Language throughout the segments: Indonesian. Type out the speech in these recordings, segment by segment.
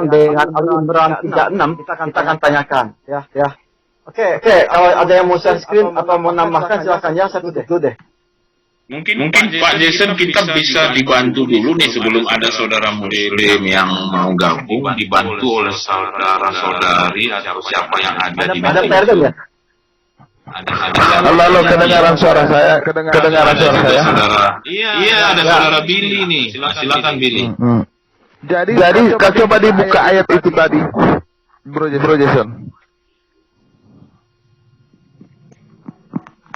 dengan Ali Imran 36 kita akan tanyakan ya. Oke, kalau ada yang mau share screen atau mau nambahkan silakan ya, saya tutup dulu deh. Mungkin Pak Jason kita bisa dibantu dulu nih sebelum ada saudara muslim yang mau gabung, dibantu oleh saudara-saudari atau siapa yang ada di Ada PRD ya? Halo, kedengaran suara saya? Kedengaran suara saya? Iya, ada saudara Billy nih. Silakan Billy. Jadi coba dibuka ayat itu tadi, Bro Jason.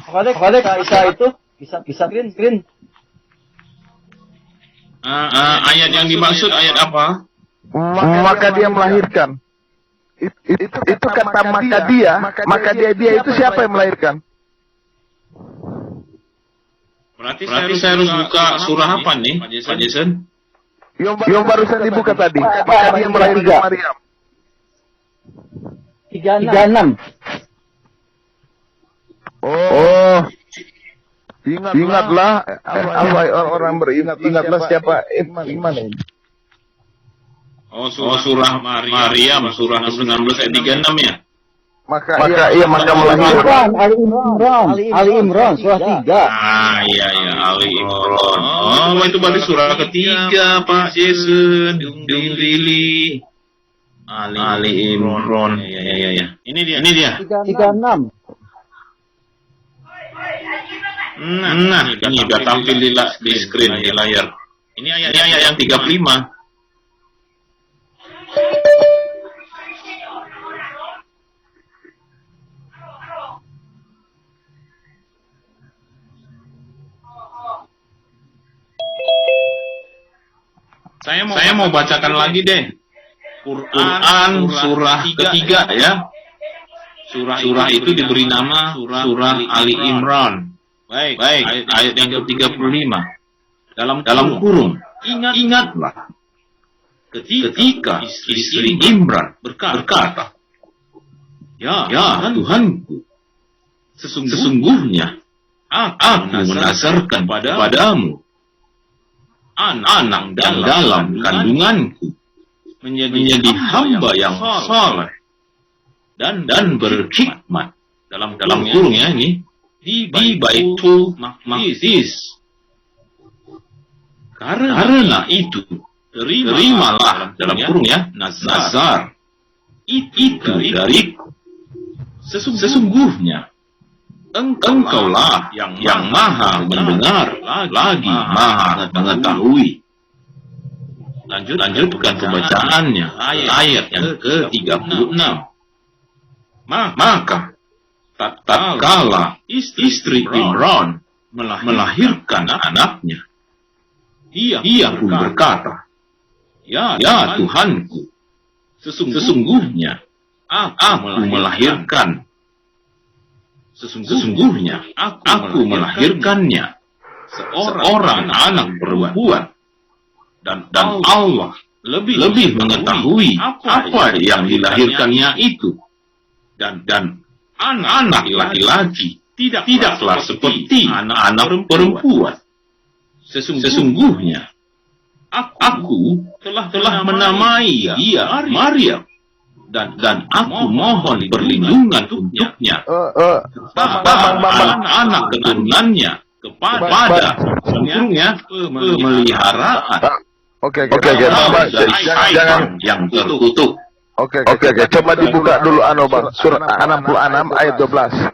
Kepada Isa itu bisa screen. Ayat yang dimaksud ayat apa? Maka dia melahirkan. Itu kata maka dia itu siapa yang melahirkan? Berarti saya harus buka surah apa nih, Pak Jason? Yang barusan dibuka tadi. Maka dia melahirkan Maryam. 36. Oh, ingatlah orang beringat, ingatlah siapa iman ini. Oh, surah Maryam, surah 19 ayat 36 ya? Maka melahirkan. Ali Imran, surah 3. Iya, Ali Imran. Oh, itu berarti surah ketiga, Pak Jason. Billy. Ali Imran. Iya. Ini dia. 36. Nah, ini udah tampil di screen, di layar. Ini ayat yang 35. Saya mau bacakan lagi deh. Quran surah ketiga ya. Surah itu diberi nama surah Ali Imran. Baik, ayat yang ke-35. Dalam kurung, ingatlah ketika istri Imran berkata, Ya Tuhanku, sesungguhnya aku menazarkan padamu anak dalam kandunganku menjadi hamba yang saleh dan berhikmat. Dalam kurung ya ini di Baitul Maqdis. Karena itu terimalah dalam kurung ya nazar itu dariku. Sesungguhnya engkaulah yang maha mendengar lagi maha mengetahui. Lanjutkan pembacaannya ayat yang ke-36. Maka tatkala istri Imran melahirkan anaknya, ia pun berkata, Ya Tuhanku, sesungguhnya aku melahirkannya seorang anak perempuan, dan Allah lebih mengetahui apa yang dilahirkannya itu, dan anak laki-laki tidaklah seperti anak perempuan. Sesungguhnya aku telah menamai dia Maryam, dan aku mohon perlindungan untuknya anak keturunannya kepada pemeliharaan. Oke, jangan yang tertutup. Oke. Coba dibuka dulu Bang. Surah 66 ayat 12.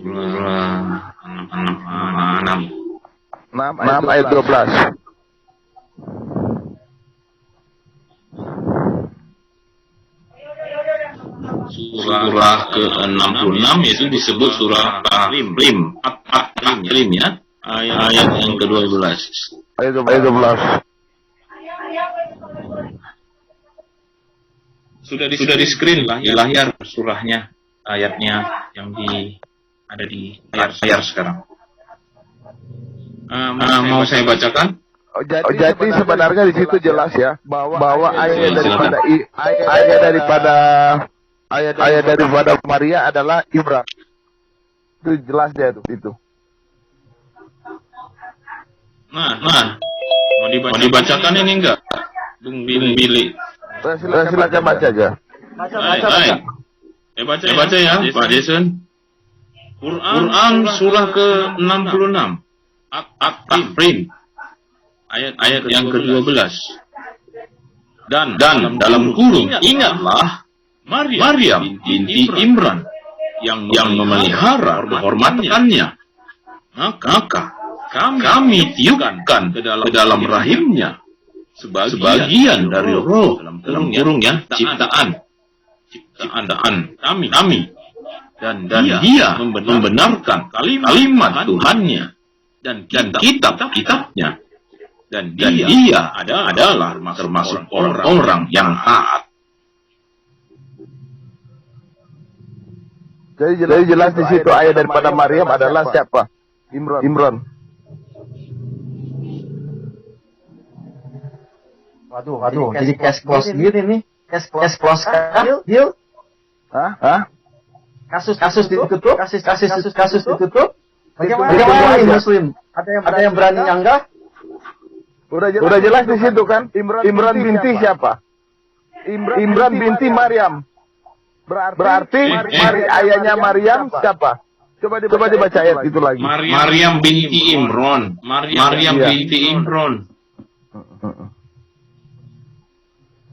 Surah 6 ayat 12. Surah ke-66 itu disebut surah Tahrim ya. Ayat yang ke-12. Ayat 12. Sudah di screen lah di layar surahnya, ayatnya yang ada di layar sekarang. Mau saya bacakan? Jadi sebenarnya di situ jelas ya bahwa ayat daripada Maria adalah Imran. Itu jelas dia itu. Nah, mau dibacakan ini enggak? Bung Billy. Silakan baca aja. Baik. Baca ya, Pak Jason. Quran surah ke-66. At-Tahrim. Ayat yang ke-12. Dan dalam kurung ingatlah Maryam binti Imran yang memelihara kehormatannya. Maka kami tiupkan ke dalam rahimnya sebagian dari roh dalam kurungnya ciptaan kami dan dia membenarkan kalimat Tuhannya dan kitab-kitabnya dan dia adalah termasuk orang-orang yang taat. Jadi jelas di situ ayat daripada Maryam adalah siapa? Imran. Waduh, jadi case close gitu nih. Case close kan? Deal? Hah? Kasus ditutup? Kasus ditutup? Bagaimana ini Muslim? Ada yang berani nyanggah? Udah jelas di situ kan? Imran binti siapa? Imran binti Maryam. Berarti ayahnya Maryam siapa? Coba dibaca ayat itu lagi. Maryam binti Imran. Maryam binti Imran.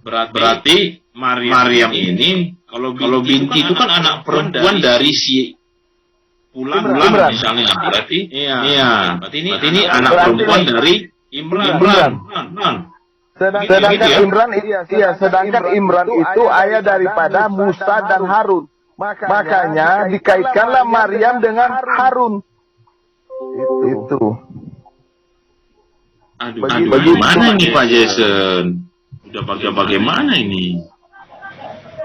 Berarti Maryam ini kalau binti itu kan anak perempuan dari si Fulan misalnya. Berarti ini anak perempuan dari Imran. Sedangkan Imran itu ayah daripada Musa dan Harun. Makanya dikaitkanlah Maryam dengan Harun. Itu. Aduh, bagaimana nih Pak Jason? Udah bagaimana ini?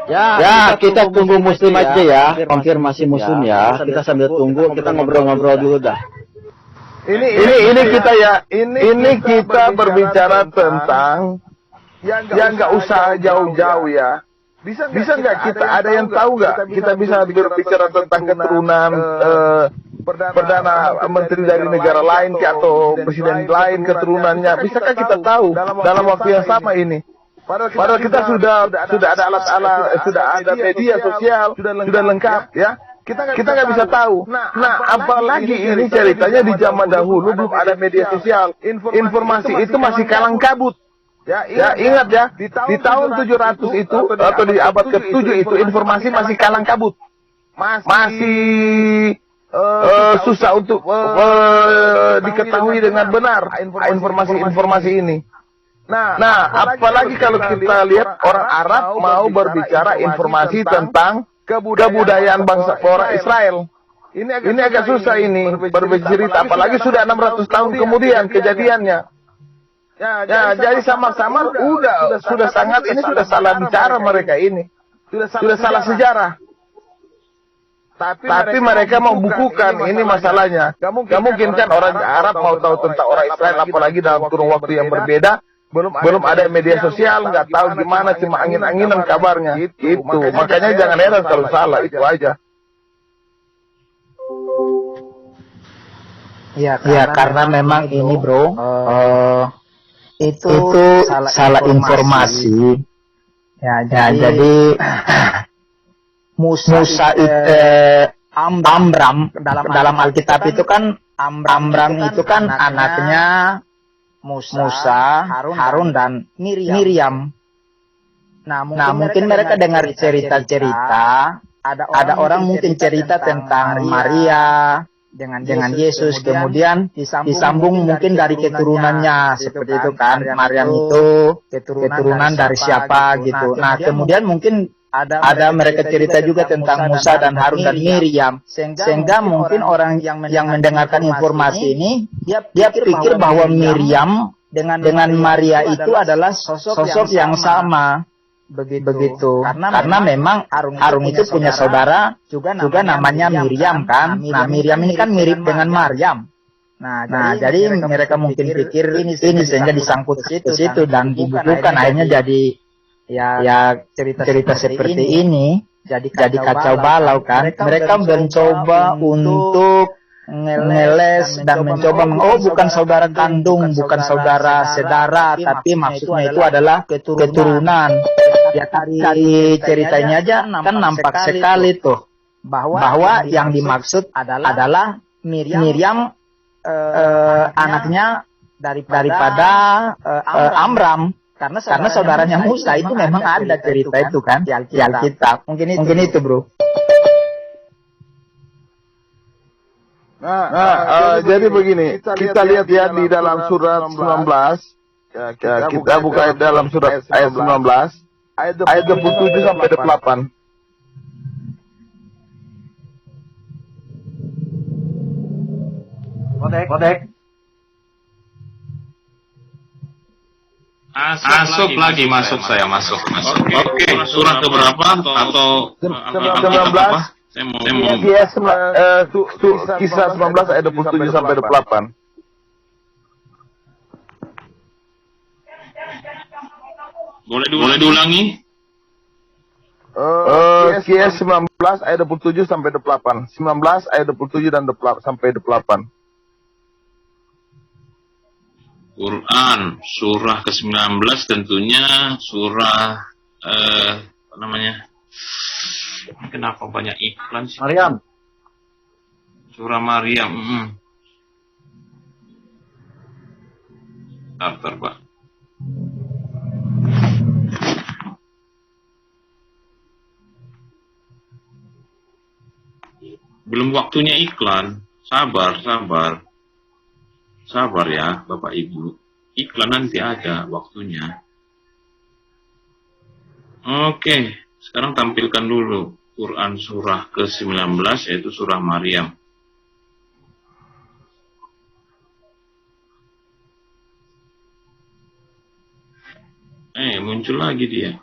Ya, kita tunggu Muslim aja ya, konfirmasi Muslim ya. Kita sambil tunggu, kita ngobrol-ngobrol dulu dah. Ini kita ya, ini kita berbicara tentang yang nggak usah jauh-jauh ya. Bisa nggak kita ada yang tahu nggak? Kita bisa berbicara tentang keturunan perdana menteri dari negara lain atau presiden lain keturunannya. Bisakah kita tahu dalam waktu yang sama ini? Padahal kita sudah ada alat-alat, sudah ada media sosial, sudah lengkap ya. Kita nggak bisa tahu. Nah, apalagi ini ceritanya di zaman dahulu belum ada media sosial. Informasi itu masih kalang kabut. Ya, ingat ya, di tahun 700 itu atau di abad ke-7 itu informasi masih kalang kabut. Masih susah untuk diketahui dengan benar informasi ini. Nah, apalagi kalau kita lihat orang Arab mau berbicara informasi tentang kebudayaan bangsa orang Israel. Ini agak susah ini berbicara, apalagi sudah 600 tahun kemudian kejadiannya. Ya, jadi samar-samar sudah sangat ini sudah salah bicara mereka ini. Sudah salah sejarah. Tapi mereka mau bukukan ini masalahnya. Gak mungkin kan orang Arab mau tahu tentang orang Israel apalagi dalam kurun waktu yang berbeda. Belum ada media sosial, nggak tahu gimana, cuma angin-anginan kabarnya. Itu. Makanya jangan heran kalau salah, itu aja. Ya, karena memang ini bro, itu salah informasi. Ya, jadi Musa itu Amram dalam Alkitab itu kan Amram itu kan anaknya Musa, Harun dan Miriam. Nah, mungkin mereka dengar cerita-cerita, ada orang mungkin cerita tentang Maria dengan Yesus, kemudian disambung mungkin dari keturunannya, seperti itu kan. Maryam itu keturunan dari siapa gitu. Nah, kemudian mungkin ada mereka cerita juga tentang Musa dan Harun dan Miriam, sehingga mungkin orang yang mendengarkan informasi ini dia pikir bahwa Miriam dengan Maria itu adalah sosok yang sama begitu. Karena memang Harun itu punya saudara juga namanya Miriam kan. Nah, Miriam ini kan mirip dengan Maryam. Nah, jadi mereka mungkin pikir ini sehingga disangkut situ dan dibukukan, akhirnya jadi ya cerita seperti ini jadi kacau balau kan. Mereka mencoba untuk ngeles dan mencoba oh bukan saudara kandung, bukan saudara sedara, tapi maksudnya itu adalah keturunan. Ya dari ceritanya aja kan nampak sekali tuh bahwa yang dimaksud adalah Miriam anaknya daripada Amram, karena saudaranya Musa itu memang ada cerita itu kan di Alkitab. Mungkin itu bro. Jadi begini, kita lihat ya di dalam surat 19, kita buka dalam surat ayat 19, ayat 27 sampai 28. Kodek. Masuk saya. Oke, surat keberapa atau 19. Saya mau Kisah 19 ayat 27 sampai 28. boleh diulangi? Kisah 19 ayat 27 sampai 28. 19 ayat 27 dan sampai 28. Quran surah ke-19 tentunya surah apa namanya? Kenapa banyak iklan sih? Maryam. Surah Maryam. Bentar, Pak. Belum waktunya iklan. Sabar ya, Bapak Ibu. Iklan nanti ada waktunya. Oke, sekarang tampilkan dulu Quran surah ke-19 yaitu surah Maryam. Muncul lagi dia.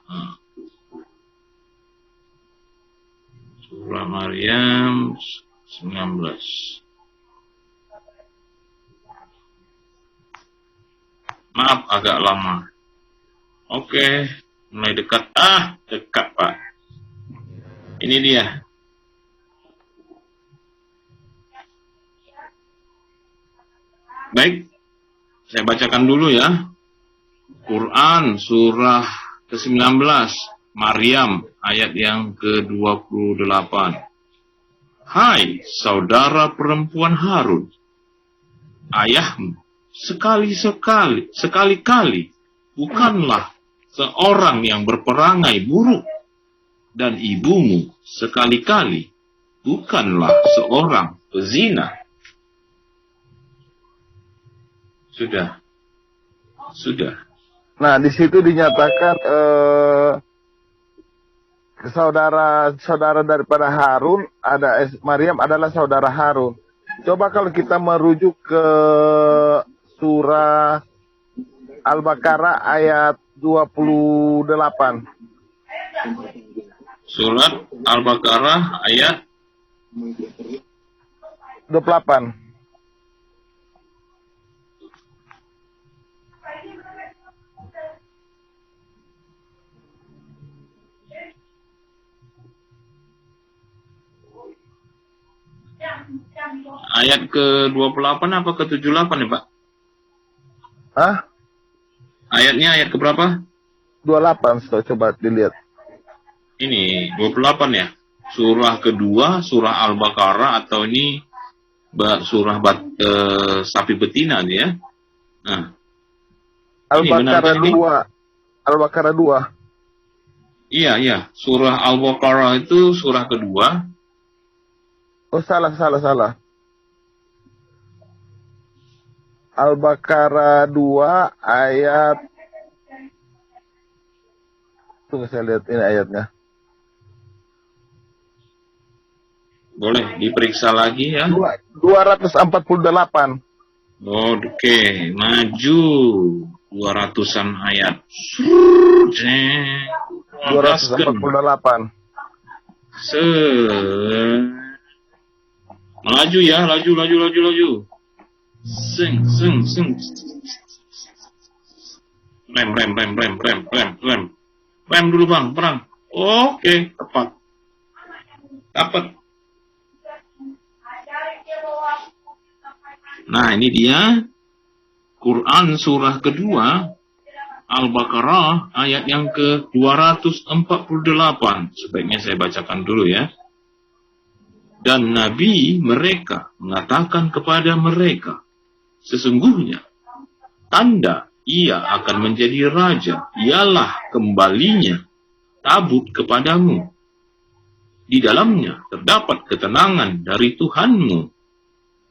Surah Maryam 19. Maaf agak lama. Oke, mulai dekat. Dekat Pak. Ini dia. Baik, saya bacakan dulu ya. Quran surah ke-19 Maryam ayat yang ke-28. Hai saudara perempuan Harun, ayahmu sekali-kali bukanlah seorang yang berperangai buruk, dan ibumu sekali-kali bukanlah seorang pezina. Sudah. Nah, di situ dinyatakan saudara daripada Harun, Maryam adalah saudara Harun. Coba kalau kita merujuk ke surah Al-Baqarah ayat 28. Surat Al-Baqarah ayat 28. Ayat ke-28 apa ke-78 ya Pak? Hah? Ayatnya ayat keberapa? 28, coba dilihat. Ini 28 ya. Surah kedua, surah Al-Baqarah atau ini surah sapi betina nih ya. Nah. Al-Baqarah 2. Al-Baqarah 2. Iya. Surah Al-Baqarah itu surah kedua. Oh, salah. Al-Baqarah 2 ayat. Tunggu saya lihat ini ayatnya. Boleh diperiksa lagi ya. 248. Oke, maju 200-an ayat. 248. Melaju ya, laju. Sing. Rem dulu Bang, perang. Oke, tepat. Dapat. Nah, ini dia Quran surah kedua, Al-Baqarah ayat yang ke-248. Sebaiknya saya bacakan dulu ya. Dan Nabi mereka mengatakan kepada mereka, sesungguhnya tanda ia akan menjadi raja ialah kembalinya tabut kepadamu. Di dalamnya terdapat ketenangan dari Tuhanmu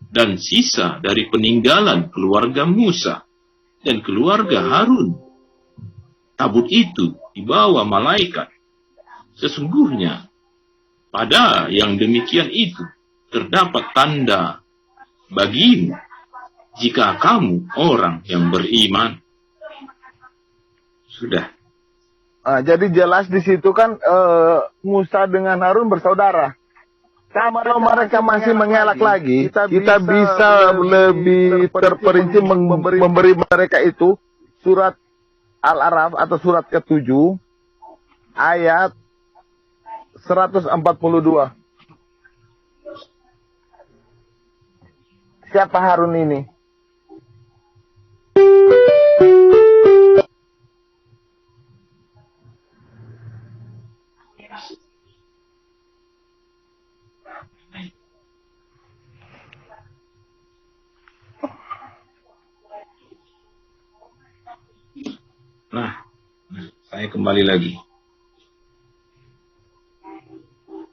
dan sisa dari peninggalan keluarga Musa dan keluarga Harun. Tabut itu dibawa malaikat. Sesungguhnya pada yang demikian itu terdapat tanda bagimu jika kamu orang yang beriman. Sudah. Jadi jelas di situ kan Musa dengan Harun bersaudara. Kalau mereka masih mengelak lagi, kita bisa lebih terperinci memberi mereka itu surat Al-Araf atau surat ke-7 ayat 142. Siapa Harun ini? Nah, saya kembali lagi.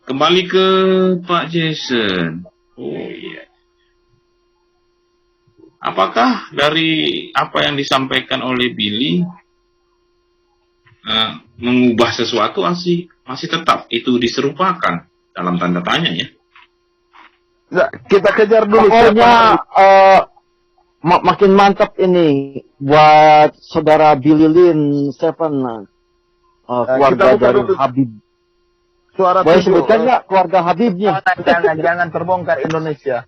Kembali ke Pak Jason. Oh iya. Apakah dari apa yang disampaikan oleh Billy mengubah sesuatu masih tetap itu diserupakan dalam tanda tanya ya? Nah, kita kejar dulu. Pokoknya makin mantap ini buat saudara Billy Lin Stephen, keluarga dari Habib. Suara Boleh sebutkan nggak keluarga Habibnya? Jangan terbongkar Indonesia.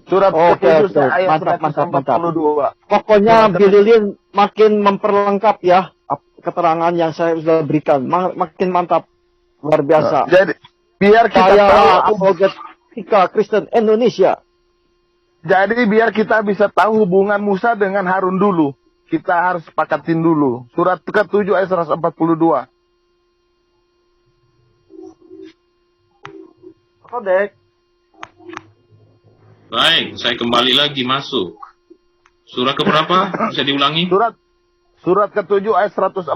Surat Oke, ke-7 ayat mantap. 142. Pokoknya Billy Lin makin memperlengkap ya keterangan yang saya sudah berikan. Makin mantap, luar biasa. Jadi biar kita Saya tahu apologetika Kristen Indonesia. Jadi biar kita bisa tahu hubungan Musa dengan Harun dulu. Kita harus sepakatin dulu. Surat ke-7 ayat 142. Kodek. Baik, saya kembali lagi masuk. Surah keberapa? Bisa diulangi? Surat ke-7 ayat 142.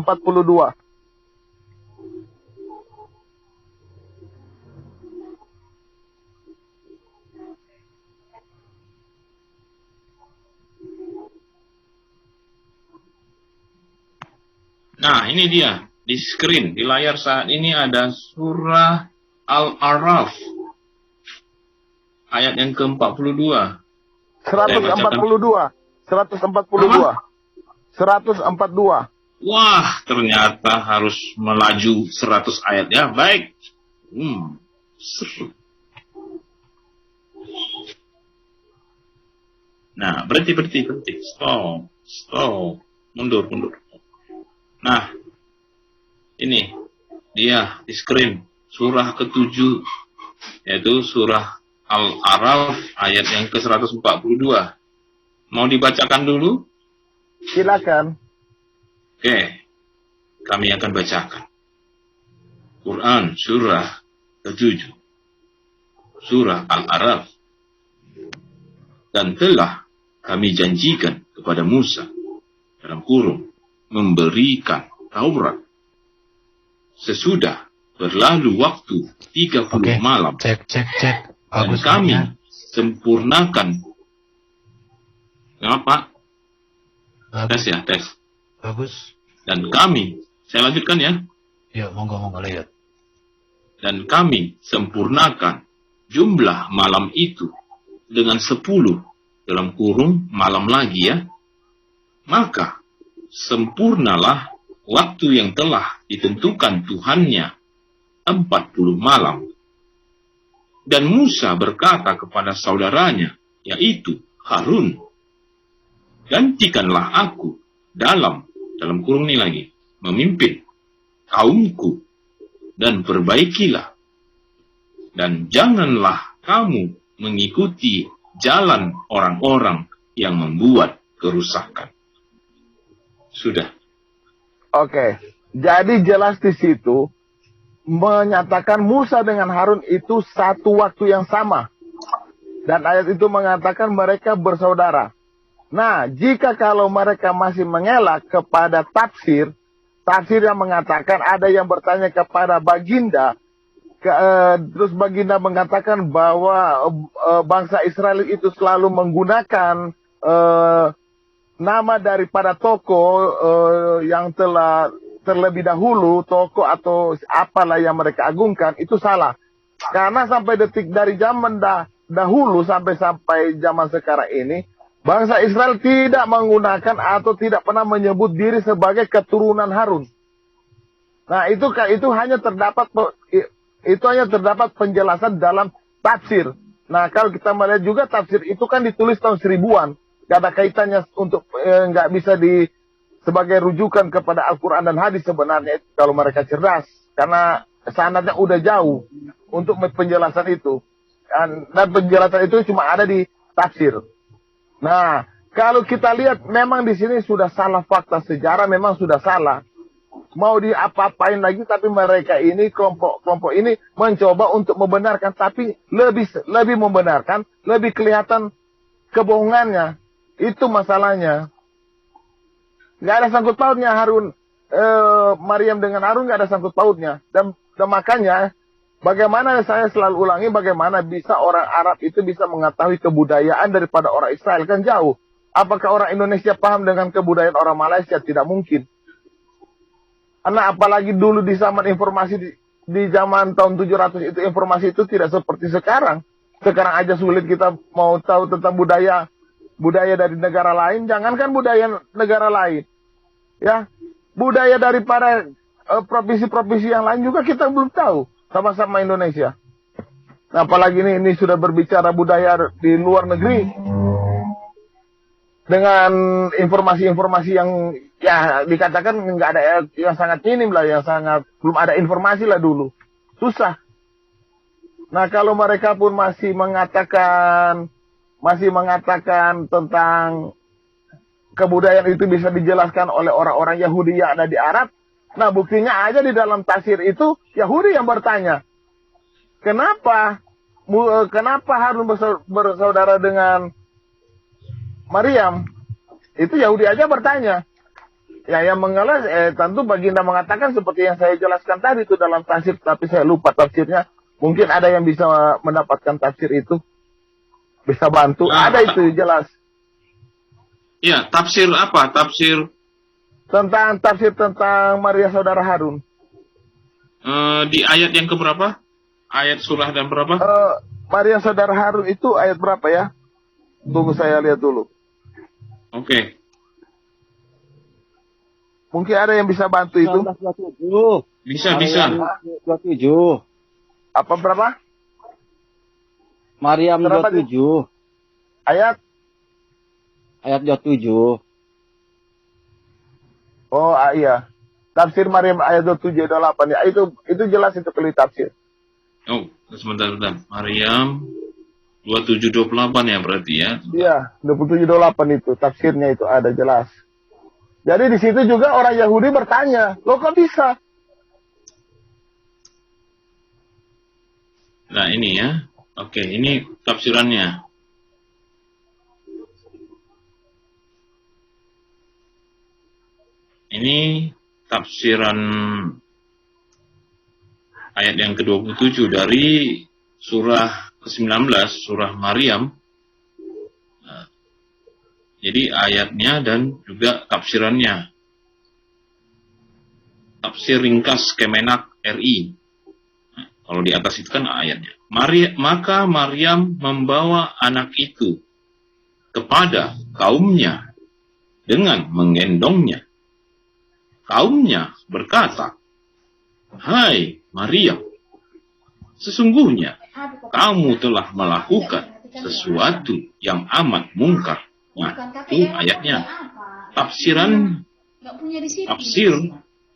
Nah, ini dia. Di screen, di layar saat ini ada surah Al-Araf. Ayat yang ke-42. 142. 142. Wah, ternyata harus melaju 100 ayat ya. Baik. Seru. Nah, berhenti. Stop. Mundur. Nah, ini dia di screen surah ke-7, yaitu surah Al-Araf ayat yang ke-142. Mau dibacakan dulu? Silakan. Oke, kami akan bacakan. Quran surah ke-7, surah Al-Araf. Dan telah kami janjikan kepada Musa, dalam kurung, memberikan Taurat sesudah berlalu waktu 30 malam. Cek. Dan Bagus, kami ya. sempurnakan. Kenapa? Bagus. Tes. Bagus. Dan kami, saya lanjutkan ya. Ya, monggo lihat. Dan kami sempurnakan jumlah malam itu dengan 10 dalam kurung malam lagi ya. Maka sempurnalah waktu yang telah ditentukan Tuhannya 40 malam. Dan Musa berkata kepada saudaranya, yaitu Harun, gantikanlah aku dalam kurung ini lagi, memimpin kaumku, dan perbaikilah. Dan janganlah kamu mengikuti jalan orang-orang yang membuat kerusakan. Sudah. Oke, jadi jelas di situ menyatakan Musa dengan Harun itu satu waktu yang sama. Dan ayat itu mengatakan mereka bersaudara. Nah, jika kalau mereka masih mengelak kepada tafsir yang mengatakan ada yang bertanya kepada Baginda, terus Baginda mengatakan bahwa bangsa Israel itu selalu menggunakan nama daripada tokoh yang telah terlebih dahulu, tokoh atau apalah yang mereka agungkan, itu salah. Karena sampai detik dari zaman dahulu sampai zaman sekarang ini, bangsa Israel tidak menggunakan atau tidak pernah menyebut diri sebagai keturunan Harun. Nah, itu hanya terdapat penjelasan dalam tafsir. Nah, kalau kita melihat juga tafsir itu kan ditulis tahun 1000-an. Gak ada kaitannya untuk nggak bisa sebagai rujukan kepada Al-Quran dan hadis sebenarnya kalau mereka cerdas. Karena sanadnya udah jauh untuk penjelasan itu. Dan penjelasan itu cuma ada di tafsir. Nah, kalau kita lihat memang di sini sudah salah fakta sejarah, memang sudah salah. Mau diapa-apain lagi, tapi mereka ini, kelompok ini mencoba untuk membenarkan, tapi lebih membenarkan, lebih kelihatan kebohongannya. Itu masalahnya. Nggak ada sangkut pautnya Maryam dengan Harun nggak ada sangkut pautnya. Dan makanya, bagaimana saya selalu ulangi, bagaimana bisa orang Arab itu bisa mengetahui kebudayaan daripada orang Israel, kan jauh. Apakah orang Indonesia paham dengan kebudayaan orang Malaysia? Tidak mungkin. Karena apalagi dulu di zaman informasi, di zaman tahun 700 itu informasi itu tidak seperti sekarang. Sekarang aja sulit kita mau tahu tentang budaya dari negara lain, jangankan budaya negara lain. Ya, budaya daripada provinsi-provinsi yang lain juga kita belum tahu, sama-sama Indonesia. Nah, apalagi ini sudah berbicara budaya di luar negeri dengan informasi-informasi yang ya dikatakan nggak ada, yang sangat minim lah, yang sangat belum ada informasi lah dulu. Susah. Nah, kalau mereka pun masih mengatakan tentang kebudayaan itu bisa dijelaskan oleh orang-orang Yahudi yang ada di Arab. Nah, buktinya aja di dalam tafsir itu Yahudi yang bertanya, kenapa Harun bersaudara dengan Maryam? Itu Yahudi aja bertanya. Ya, yang mengelas tentu Baginda mengatakan seperti yang saya jelaskan tadi itu dalam tafsir, tapi saya lupa tafsirnya. Mungkin ada yang bisa mendapatkan tafsir itu. Bisa bantu, ada itu jelas. Ya, tafsir apa? Tafsir tentang Maria saudara Harun. Di ayat yang keberapa? Ayat surah dan berapa? Maria saudara Harun itu ayat berapa ya? Tunggu saya lihat dulu. Oke. Mungkin ada yang bisa bantu itu. 27. Bisa. 27. Apa berapa? Maryam Berapa 27. Ayat? Ayat 27. Oh, iya. Tafsir Maryam ayat 27 28 ya. Itu jelas itu kali tafsir. Oh, sebentar. Maryam 27-28 ya berarti ya. Iya, 27-28 itu tafsirnya itu ada jelas. Jadi di situ juga orang Yahudi bertanya, loh kok bisa? Nah, ini ya. Oke, ini tafsirannya. Ini tafsiran ayat yang ke-27 dari surah ke-19, surah Maryam. Nah, jadi ayatnya dan juga tafsirannya. Tafsir ringkas Kemenak RI. Nah, kalau di atas itu kan ayatnya. Maka Maryam membawa anak itu kepada kaumnya dengan menggendongnya. Kaumnya berkata, "Hai Maryam, sesungguhnya kamu telah melakukan sesuatu yang amat mungkar." Nah, itu ayatnya. Tafsir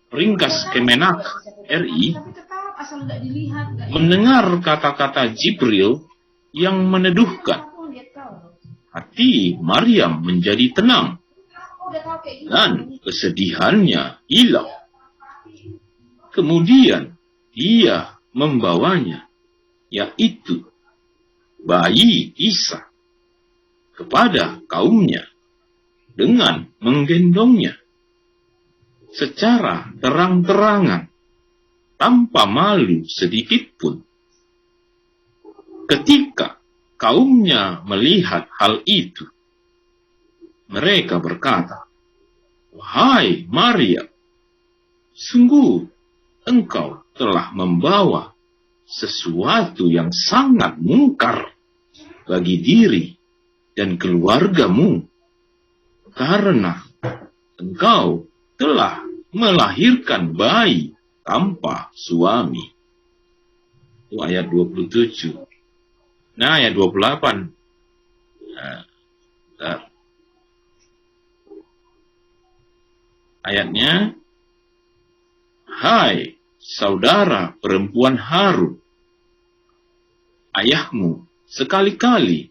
ringkas Kemenak RI mendengar kata-kata Jibril yang meneduhkan hati Maryam menjadi tenang dan kesedihannya hilang. Kemudian dia membawanya, yaitu bayi Isa, kepada kaumnya dengan menggendongnya secara terang-terangan, tanpa malu sedikit pun. Ketika kaumnya melihat hal itu, mereka berkata, "Wahai Maryam, sungguh engkau telah membawa sesuatu yang sangat mungkar bagi diri dan keluargamu, karena engkau telah melahirkan bayi tanpa suami." Itu ayat 27. Nah, ayat 28. Ayatnya, "Hai saudara perempuan Harun, ayahmu sekali-kali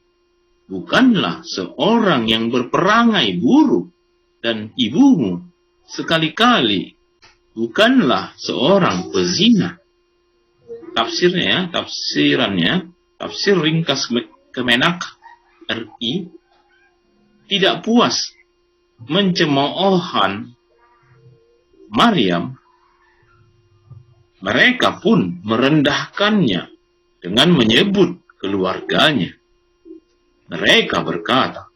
bukanlah seorang yang berperangai buruk, dan ibumu sekali-kali bukanlah seorang pezina." Tafsirannya, tafsir ringkas Kemenak RI, tidak puas mencemoohan Maryam, mereka pun merendahkannya dengan menyebut keluarganya. Mereka berkata,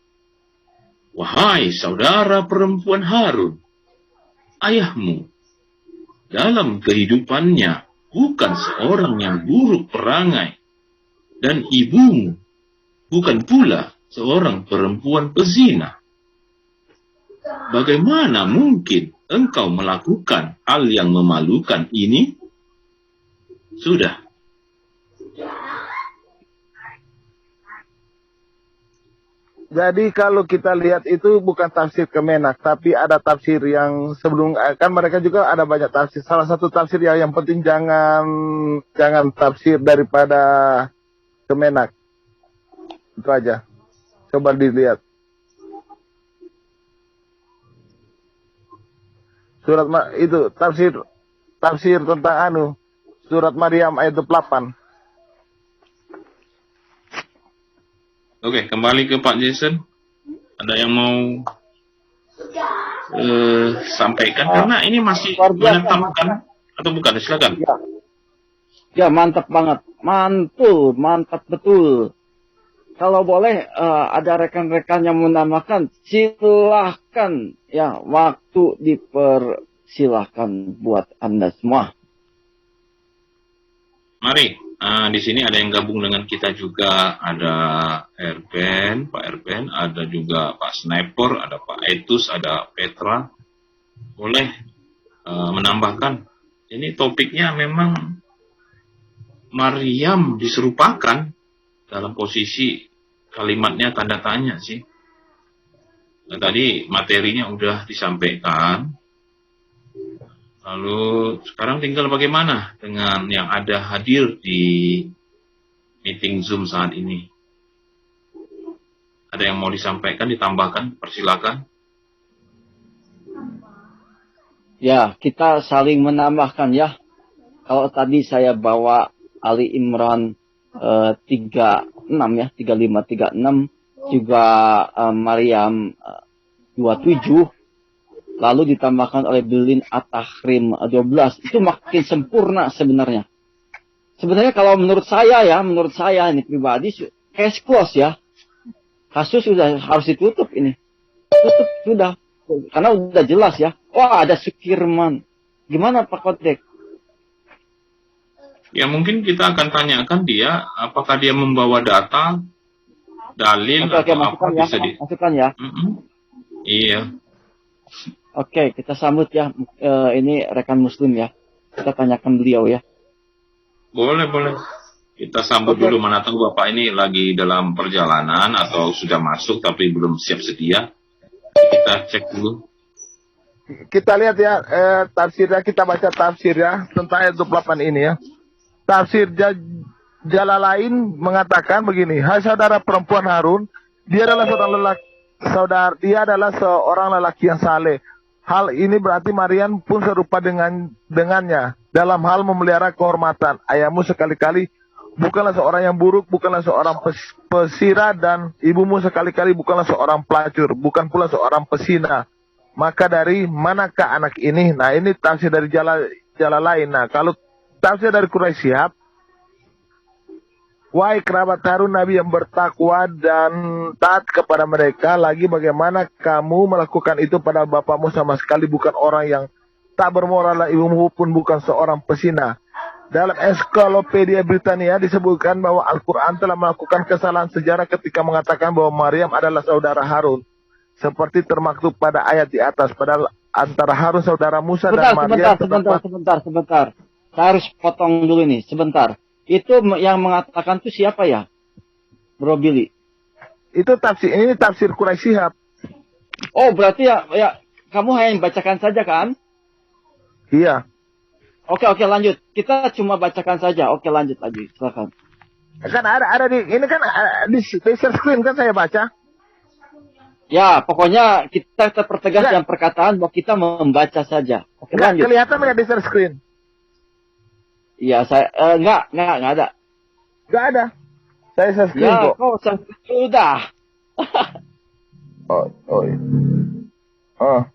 "Wahai saudara perempuan Harun, ayahmu dalam kehidupannya bukan seorang yang buruk perangai, dan ibumu bukan pula seorang perempuan pezina. Bagaimana mungkin engkau melakukan hal yang memalukan ini?" Sudah. Jadi kalau kita lihat itu bukan tafsir Kemenak, tapi ada tafsir yang sebelum, kan mereka juga ada banyak tafsir. Salah satu tafsir yang penting jangan tafsir daripada Kemenak. Itu aja. Coba dilihat. Itu tafsir tentang surat Maryam ayat 28. Oke, kembali ke Pak Jason. Ada yang mau sampaikan? Karena ini masih menetapkan atau bukan? Silakan. Ya, mantap banget. Mantap betul. Kalau boleh ada rekan-rekan yang menambahkan, silahkan ya, waktu dipersilahkan buat Anda semua. Mari, di sini ada yang gabung dengan kita juga, ada Erben, Pak Erben, ada juga Pak Sniper, ada Pak Etus, ada Petra. Boleh menambahkan. Ini topiknya memang Maryam diserupakan dalam posisi kalimatnya tanda tanya sih. Nah, tadi materinya udah disampaikan. Lalu sekarang tinggal bagaimana dengan yang ada hadir di meeting Zoom saat ini. Ada yang mau disampaikan, ditambahkan? Persilakan. Ya, kita saling menambahkan ya. Kalau tadi saya bawa Ali Imran 36 ya, 35-36, juga Maryam 27, lalu ditambahkan oleh Bilin At-Tahrim 12, itu makin sempurna sebenarnya. Sebenarnya kalau menurut saya ini pribadi, case close ya. Kasus sudah harus ditutup ini. Tutup sudah. Karena udah jelas ya. Wah, ada Sukirman. Gimana Pak Kotek? Ya mungkin kita akan tanyakan dia, apakah dia membawa data, dalil, Oke, atau apa ya, bisa masukkan ya. Iya. Oke, kita sambut ya. Ini rekan Muslim ya. Kita tanyakan beliau ya. Boleh. Kita sambut dulu, mana tahu Bapak ini lagi dalam perjalanan atau sudah masuk tapi belum siap sedia. Kita cek dulu. Kita lihat ya tafsirnya, kita baca tafsir ya tentang ayat 28 ini ya. Tafsir Jalalain mengatakan begini, "Hai saudara perempuan Harun, dia adalah seorang lelaki yang saleh. Hal ini berarti Maryam pun serupa dengannya dalam hal memelihara kehormatan. Ayahmu sekali-kali bukanlah seorang yang buruk, bukanlah seorang pesira, dan ibumu sekali-kali bukanlah seorang pelacur, bukan pula seorang pesina. Maka dari manakah anak ini? Nah, ini tafsir dari jalan lain. Nah, kalau tafsir dari Quraisy Shihab, wahai kerabat Harun, Nabi yang bertakwa dan taat kepada mereka, lagi bagaimana kamu melakukan itu pada bapakmu sama sekali bukan orang yang tak bermoral, ibumu pun bukan seorang pesina. Dalam Ensiklopedia Britania disebutkan bahwa Al-Quran telah melakukan kesalahan sejarah ketika mengatakan bahwa Maryam adalah saudara Harun. Seperti termaktub pada ayat di atas. Padahal antara Harun saudara Musa dan Maryam... Sebentar. Saya harus potong dulu nih, sebentar. Itu yang mengatakan itu siapa ya? Bro Billy. Itu ini tafsir Quraisy Shihab. Oh, berarti ya kamu hanya bacakan saja kan? Iya. Oke, lanjut. Kita cuma bacakan saja. Oke, lanjut lagi. Silakan. Kan ada di share screen kan saya baca. Ya, pokoknya kita terpertegas dalam perkataan bahwa kita membaca saja. Oke, lanjut. Kelihatan nggak di share screen? Iya, saya enggak ada. Nggak ada. Saya share screen Ya, kok. Sudah. Iya.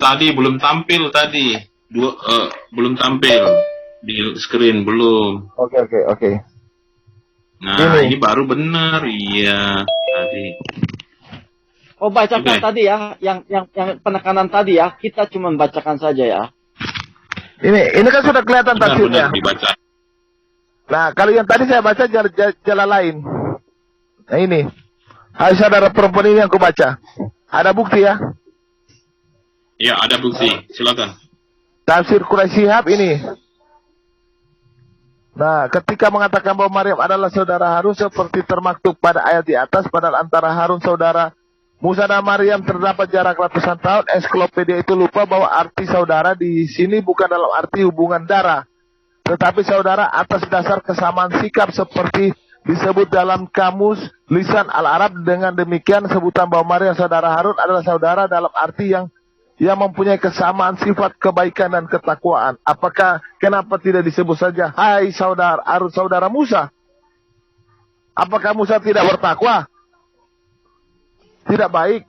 Tadi belum tampil tadi. Belum tampil di screen belum. Oke. Nah, ini baru benar. Iya, tadi. Oh, bacakan tadi ya, yang penekanan tadi ya. Kita cuma bacakan saja ya. Ini kan sudah kelihatan tafsirnya. Benar dibaca. Nah, kalau yang tadi saya baca jalan lain. Nah, ini. Hai saudara perempuan ini yang aku baca. Ada bukti ya? Ya, ada bukti. Silakan. Tafsir Quraisy Shihab ini. Nah, ketika mengatakan bahwa Maryam adalah saudara Harun seperti termaktub pada ayat di atas, padahal antara Harun saudara Musa dan Maryam terdapat jarak ratusan tahun, ensiklopedia itu lupa bahwa arti saudara di sini bukan dalam arti hubungan darah, tetapi saudara atas dasar kesamaan sikap seperti disebut dalam kamus lisan Al-Arab. Dengan demikian sebutan bahwa Maryam saudara Harun adalah saudara dalam arti yang mempunyai kesamaan sifat kebaikan dan ketakwaan. Kenapa tidak disebut saja hai saudara Harun saudara Musa? Apakah Musa tidak bertakwa? Tidak baik?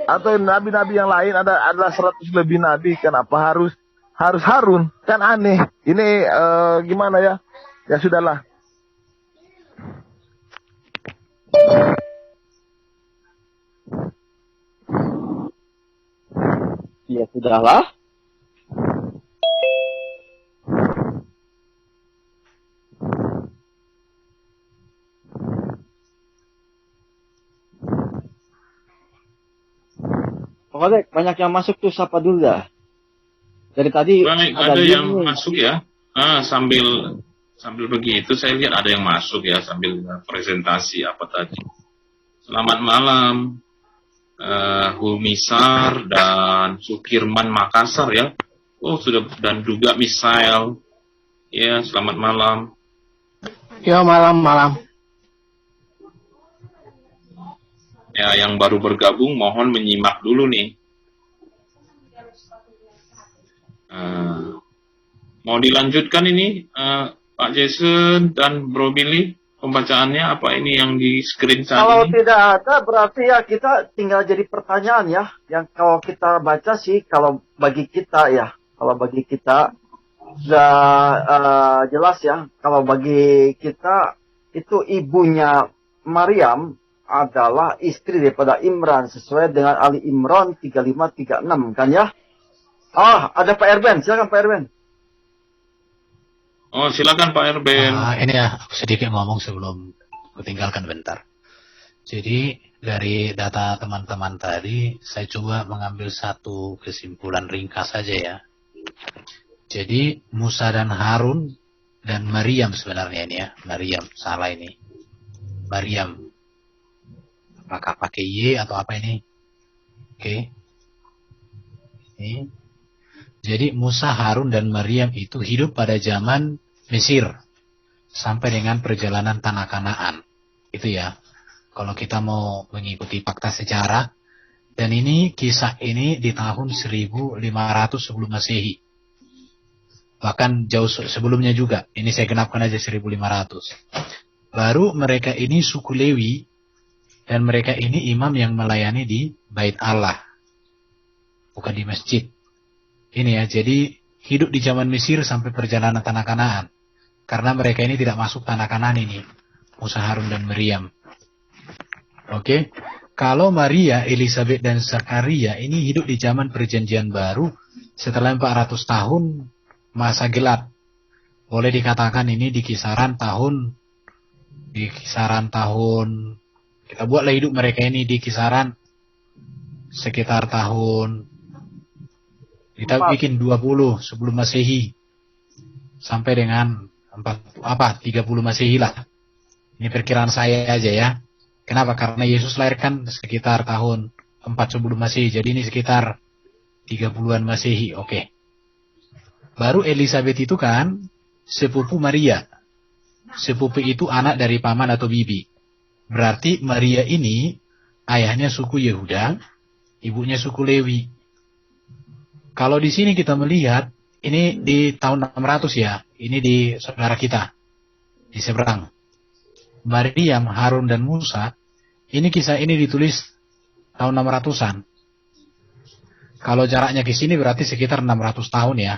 Atau nabi-nabi yang lain adalah 100 lebih nabi, kenapa harus Harun? Kan aneh. Ini gimana ya? Ya sudahlah. Ya sudahlah. Pokoknya banyak yang masuk tuh, sapa dulu dah. Dari tadi ada yang masuk ya. Sambil begitu saya lihat ada yang masuk ya sambil presentasi apa tadi. Selamat malam. Humisar dan Sukirman Makassar ya. Oh sudah, dan juga Misael. Ya, selamat malam. Ya, malam. Ya, yang baru bergabung mohon menyimak dulu nih. Mau dilanjutkan ini Pak Jason dan Bro Billy? Pembacaannya apa ini yang di screen saat kalau ini? tidak ada berarti ya kita tinggal jadi pertanyaan ya. Yang kalau kita baca sih kalau bagi kita sudah jelas ya. Kalau bagi kita itu ibunya Maryam adalah istri daripada Imran sesuai dengan Ali Imran 3536 kan ya. Ada Pak Erben, silakan Pak Erben. Oh, silakan Pak Erben. Ini ya, aku sedikit ngomong sebelum aku tinggalkan bentar. Jadi, dari data teman-teman tadi, saya coba mengambil satu kesimpulan ringkas saja ya. Jadi, Musa dan Harun dan Maryam sebenarnya ini ya. Maryam, salah ini. Maryam. Apakah pakai Y atau apa ini? Oke. Ini. Jadi Musa, Harun, dan Maryam itu hidup pada zaman Mesir. sampai dengan perjalanan tanah Kanaan. Itu ya, kalau kita mau mengikuti fakta sejarah. Dan ini kisah ini di tahun 1500 sebelum Masehi. Bahkan jauh sebelumnya juga. Ini saya genapkan aja 1500. Baru mereka ini suku Lewi. Dan mereka ini imam yang melayani di Bait Allah. Bukan di masjid. Ini ya, jadi hidup di zaman Mesir sampai perjalanan tanah Kanaan. Karena mereka ini tidak masuk tanah Kanaan ini. Musa, Harun, dan Maryam. Oke. Kalau Maria, Elizabeth, dan Zakaria ini hidup di zaman perjanjian baru. Setelah 400 tahun masa gelap. Boleh dikatakan ini di kisaran tahun. Kita buatlah hidup mereka ini di kisaran sekitar tahun. Kita bikin 20 sebelum Masehi. Sampai dengan 30 Masehi lah. Ini perkiraan saya aja ya. Kenapa? Karena Yesus lahirkan sekitar tahun 4 sebelum Masehi. Jadi ini sekitar 30-an Masehi. Oke. Baru Elizabeth itu kan sepupu Maria. Sepupu itu anak dari paman atau bibi. Berarti Maria ini ayahnya suku Yehuda, ibunya suku Lewi. Kalau di sini kita melihat, ini di tahun 600 ya. Ini di saudara kita. Di seberang. Maryam, Harun, dan Musa. Ini kisah ini ditulis tahun 600-an. Kalau jaraknya ke sini berarti sekitar 600 tahun ya.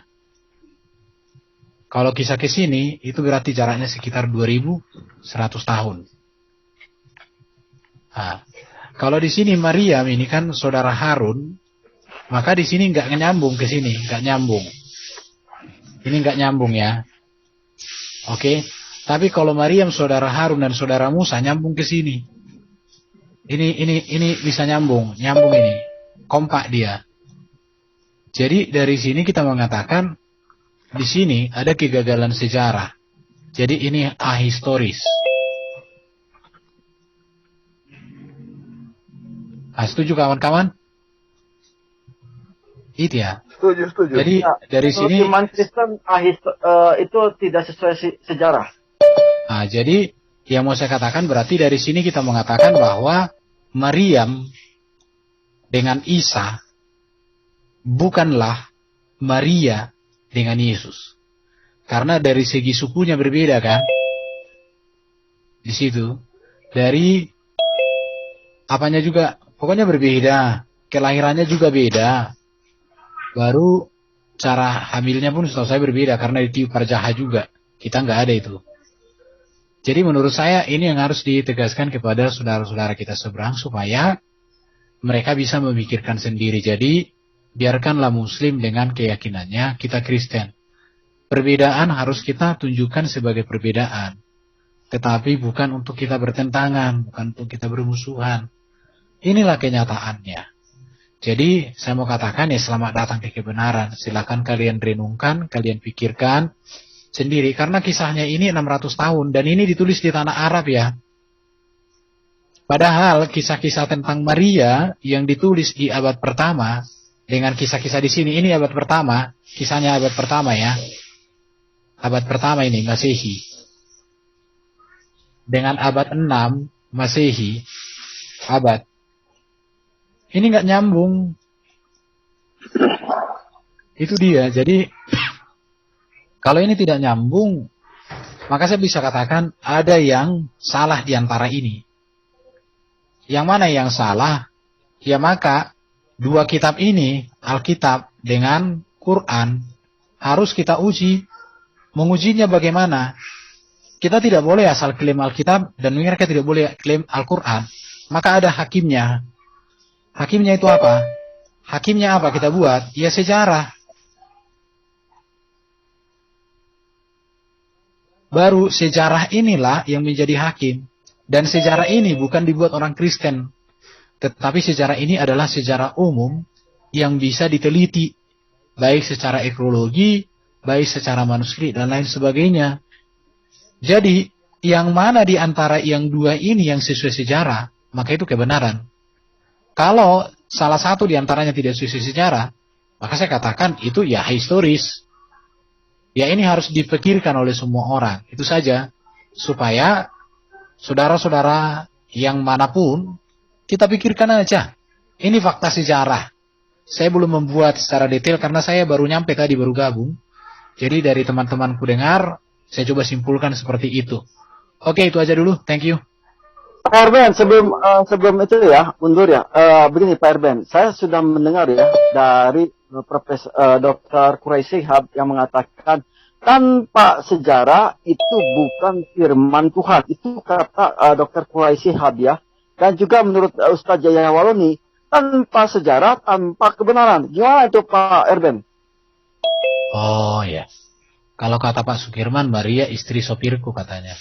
Kalau kisah ke sini, itu berarti jaraknya sekitar 2100 tahun. Nah, kalau di sini Maryam ini kan saudara Harun, maka di sini nggak nyambung ke sini, nggak nyambung. Ini nggak nyambung ya. Oke, tapi kalau Maryam saudara Harun dan saudara Musa nyambung ke sini. Ini bisa nyambung ini, kompak dia. Jadi dari sini kita mengatakan di sini ada kegagalan sejarah. Jadi ini ahistoris. Setuju kawan-kawan? Itu ya. Setuju. Ya, Jadi dari sini iman Kristen itu tidak sesuai sejarah. Nah, jadi yang mau saya katakan berarti dari sini kita mengatakan bahwa Maryam dengan Isa bukanlah Maria dengan Yesus. Karena dari segi sukunya berbeda kan? Di situ. Dari apanya juga pokoknya berbeda. Kelahirannya juga beda. Baru cara hamilnya pun setahu saya berbeda karena ditiup parjaha juga. Kita nggak ada itu. Jadi menurut saya ini yang harus ditegaskan kepada saudara-saudara kita seberang supaya mereka bisa memikirkan sendiri. Jadi biarkanlah Muslim dengan keyakinannya, kita Kristen. Perbedaan harus kita tunjukkan sebagai perbedaan. Tetapi bukan untuk kita bertentangan, bukan untuk kita bermusuhan. Inilah kenyataannya. Jadi saya mau katakan ya selamat datang ke kebenaran. Silakan kalian renungkan, kalian pikirkan sendiri. Karena kisahnya ini 600 tahun dan ini ditulis di tanah Arab ya. Padahal kisah-kisah tentang Maria yang ditulis di abad pertama dengan kisah-kisah di sini ini abad pertama, kisahnya abad pertama ya. Abad pertama ini Masehi. Dengan abad 6 Masehi abad ini nggak nyambung. Itu dia. Jadi kalau ini tidak nyambung, maka saya bisa katakan ada yang salah di antara ini. Yang mana yang salah? Ya maka dua kitab ini, Alkitab dengan Quran, harus kita uji. Mengujinya bagaimana? Kita tidak boleh asal klaim Alkitab dan mereka tidak boleh klaim Al-Quran. Maka ada hakimnya. Hakimnya itu apa? Hakimnya apa kita buat? Ya sejarah. Baru sejarah inilah yang menjadi hakim. Dan sejarah ini bukan dibuat orang Kristen. Tetapi sejarah ini adalah sejarah umum yang bisa diteliti. Baik secara ekologi, baik secara manuskrip, dan lain sebagainya. Jadi, yang mana di antara yang dua ini yang sesuai sejarah, maka itu kebenaran. Kalau salah satu di antaranya tidak sesuai sejarah, maka saya katakan itu ya historis. Ya ini harus dipikirkan oleh semua orang. Itu saja. supaya saudara-saudara yang manapun kita pikirkan aja. Ini fakta sejarah. Saya belum membuat secara detail karena saya baru nyampe tadi, baru gabung. Jadi dari teman-temanku dengar, saya coba simpulkan seperti itu. Oke, itu aja dulu. Thank you. Pak Erben, sebelum itu ya, mundur ya. Begini Pak Erben, saya sudah mendengar ya dari Profesor Dr. Quraisy Shihab yang mengatakan tanpa sejarah itu bukan firman Tuhan. Itu kata Dr. Quraisy Shihab ya. Dan juga menurut Ustaz Jaya Waloni, tanpa sejarah, tanpa kebenaran. Gimana itu Pak Erben? Oh ya. Kalau kata Pak Sukirman, Maria istri sopirku katanya.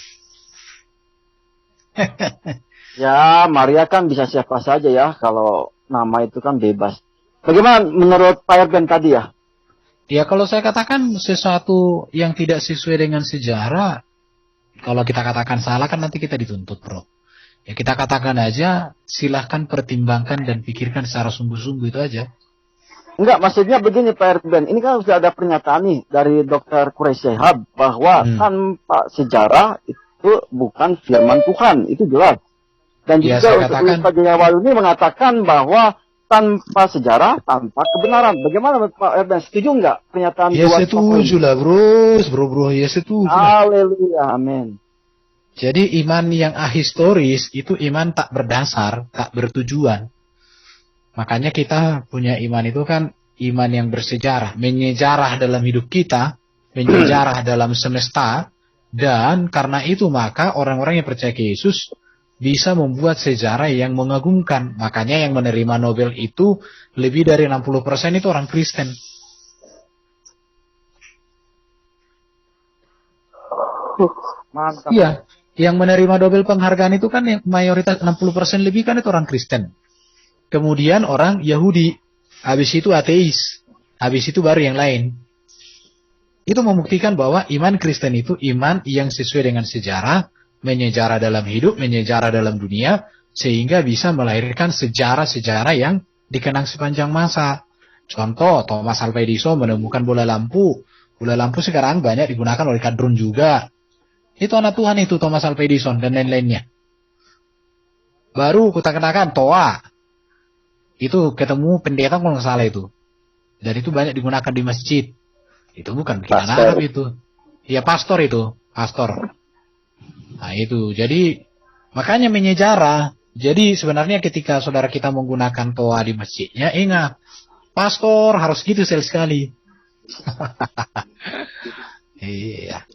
Ya, Maria kan bisa siapa saja ya, kalau nama itu kan bebas. Bagaimana menurut Pak Erben tadi ya? Ya, kalau saya katakan sesuatu yang tidak sesuai dengan sejarah, kalau kita katakan salah kan nanti kita dituntut, bro. Ya, kita katakan aja, silahkan pertimbangkan dan pikirkan secara sungguh-sungguh, itu aja. Enggak, maksudnya begini Pak Erben, ini kan sudah ada pernyataan nih dari Dr. Quraisy Shihab bahwa tanpa sejarah itu bukan firman Tuhan, itu jelas. Dan juga untuk Ustaz Jaya Waloni mengatakan bahwa tanpa sejarah, tanpa kebenaran. Bagaimana Pak Erben, setuju enggak pernyataan ya, setuju lah bro, ya setuju. Haleluya, amin. Jadi iman yang ahistoris itu iman tak berdasar, tak bertujuan. Makanya kita punya iman itu kan iman yang bersejarah, menyejarah dalam hidup kita, menyejarah dalam semesta, dan karena itu maka orang-orang yang percaya ke Yesus bisa membuat sejarah yang mengagumkan. Makanya yang menerima Nobel itu lebih dari 60% itu orang Kristen. Mantap. Iya, yang menerima Nobel penghargaan itu kan yang mayoritas 60% lebih kan itu orang Kristen. Kemudian orang Yahudi, habis itu ateis, habis itu baru yang lain. Itu membuktikan bahwa iman Kristen itu iman yang sesuai dengan sejarah, menyejarah dalam hidup, menyejarah dalam dunia, sehingga bisa melahirkan sejarah-sejarah yang dikenang sepanjang masa. Contoh, Thomas Alva Edison menemukan bola lampu. Bola lampu sekarang banyak digunakan oleh kadrun juga. Itu anak Tuhan itu, Thomas Alva Edison dan lain-lainnya. Baru kita kenakan Toa. Itu ketemu pendeta kalau nggak salah itu. Dan itu banyak digunakan di masjid. Itu bukan bikinan Arab itu. Ya pastor itu, pastor. Nah itu, jadi makanya menyejarah. Jadi sebenarnya ketika saudara kita menggunakan toa di masjidnya, ingat, pastor harus gitu sekali. Iya.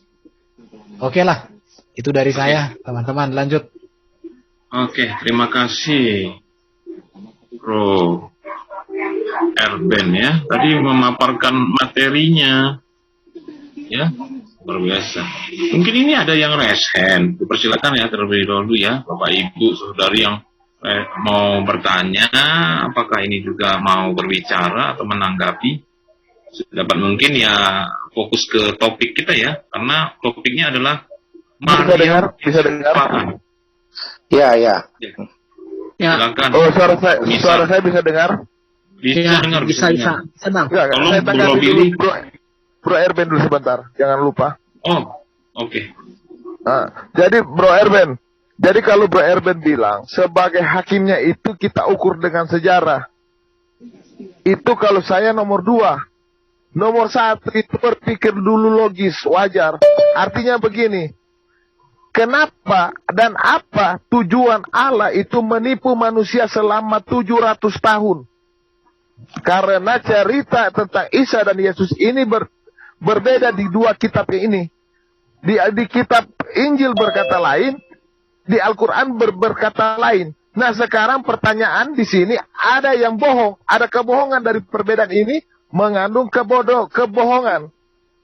Oke lah, itu dari saya, teman-teman. Lanjut. Oke, terima kasih, Bro Erben ya. Tadi memaparkan materinya, ya, luar biasa. Mungkin ini ada yang raise hand. Dipersilakan ya terlebih dahulu ya, Bapak Ibu saudari yang mau bertanya, apakah ini juga mau berbicara atau menanggapi. Dapat mungkin ya fokus ke topik kita ya, karena topiknya adalah Maria. Bisa dengar? Ya. Silakan. Oh, suara saya bisa dengar? Bisa dengar, bisa. Senang. Tolong saya tanya Bro Billy. Bro Erben dulu sebentar, jangan lupa. Oh, oke. Nah, jadi Bro Erben, jadi kalau Bro Erben bilang sebagai hakimnya itu kita ukur dengan sejarah. Itu kalau saya nomor 2. Nomor 1 itu berpikir dulu logis, wajar. Artinya begini, kenapa dan apa tujuan Allah itu menipu manusia selama 700 tahun? Karena cerita tentang Isa dan Yesus ini berbeda di dua kitab ini. Di kitab Injil berkata lain, di Al-Quran berkata lain. Nah sekarang pertanyaan di sini, ada yang bohong, ada kebohongan dari perbedaan ini, mengandung kebohongan.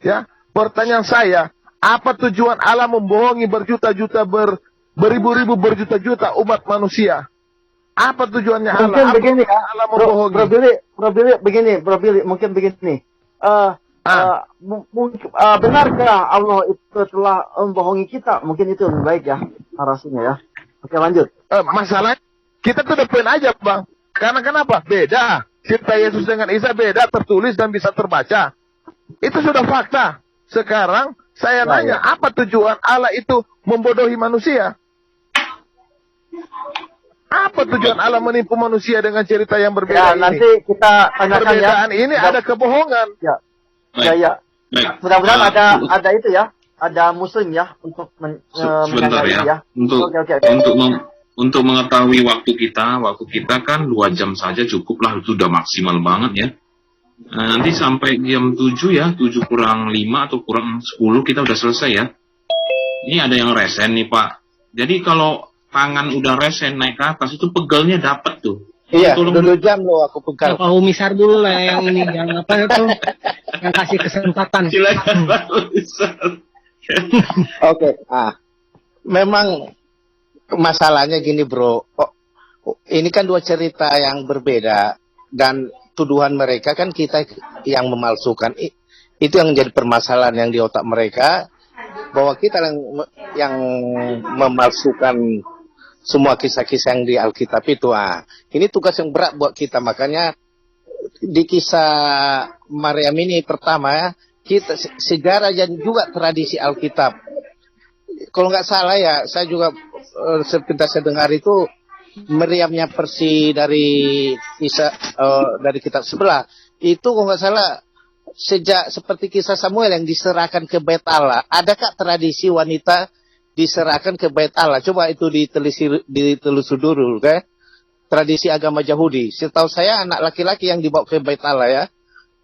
Ya, pertanyaan saya, apa tujuan Allah membohongi berjuta-juta, beribu-ribu, berjuta-juta umat manusia? Apa tujuannya Allah? Mungkin begini ya, Allah membohongi. Bro Billy, mungkin begini. Benarkah Allah itu telah membohongi kita? Mungkin itu lebih baik ya, narasinya ya. Oke, lanjut. Masalah kita tuh depan aja, Bang. Karena kenapa? Beda. Cerita Yesus dengan Isa beda, tertulis dan bisa terbaca. Itu sudah fakta. Sekarang saya nanya, apa tujuan Allah itu membodohi manusia? Apa tujuan Allah menipu manusia dengan cerita yang berbeda Ya, ini? nanti kita tanyakan ya. Perbedaan ini ada kebohongan. Ya, Baik. ya. Baik. Mudah-mudahan Nah, ada itu ya. Ada muslim ya untuk sebentar menangani ya. Untuk Oke. untuk mengetahui waktu kita kan 2 jam saja cukup lah, itu udah maksimal banget ya. Nah, nanti sampai jam 7 ya, 7 kurang 5 atau kurang 10 kita udah selesai ya. Ini ada yang resen nih Pak. Jadi kalau tangan udah resen naik ke atas itu pegelnya dapat tuh. Iya, Tolong 2 jam loh aku pegang. Pak Umisar dulu lah yang ini, yang apa itu, yang kasih kesempatan. silakan Pak Ustaz. Oke, memang masalahnya gini bro, ini kan 2 cerita yang berbeda dan tuduhan mereka kan kita yang memalsukan. Itu yang menjadi permasalahan yang di otak mereka, bahwa kita yang memalsukan semua kisah-kisah yang di Alkitab itu. Ini tugas yang berat buat kita, makanya di kisah Maryam ini pertama ya, kita sejarah dan juga tradisi Alkitab. Kalau nggak salah ya, saya juga seperti saya dengar itu meriamnya Persi dari kisah dari kitab sebelah itu kalau nggak salah sejak seperti kisah Samuel yang diserahkan ke Bait Allah. Adakah tradisi wanita diserahkan ke Bait Allah? Coba itu ditelusuri dulu, okay? Tradisi agama Yahudi. Setahu saya anak laki-laki yang dibawa ke Bait Allah ya.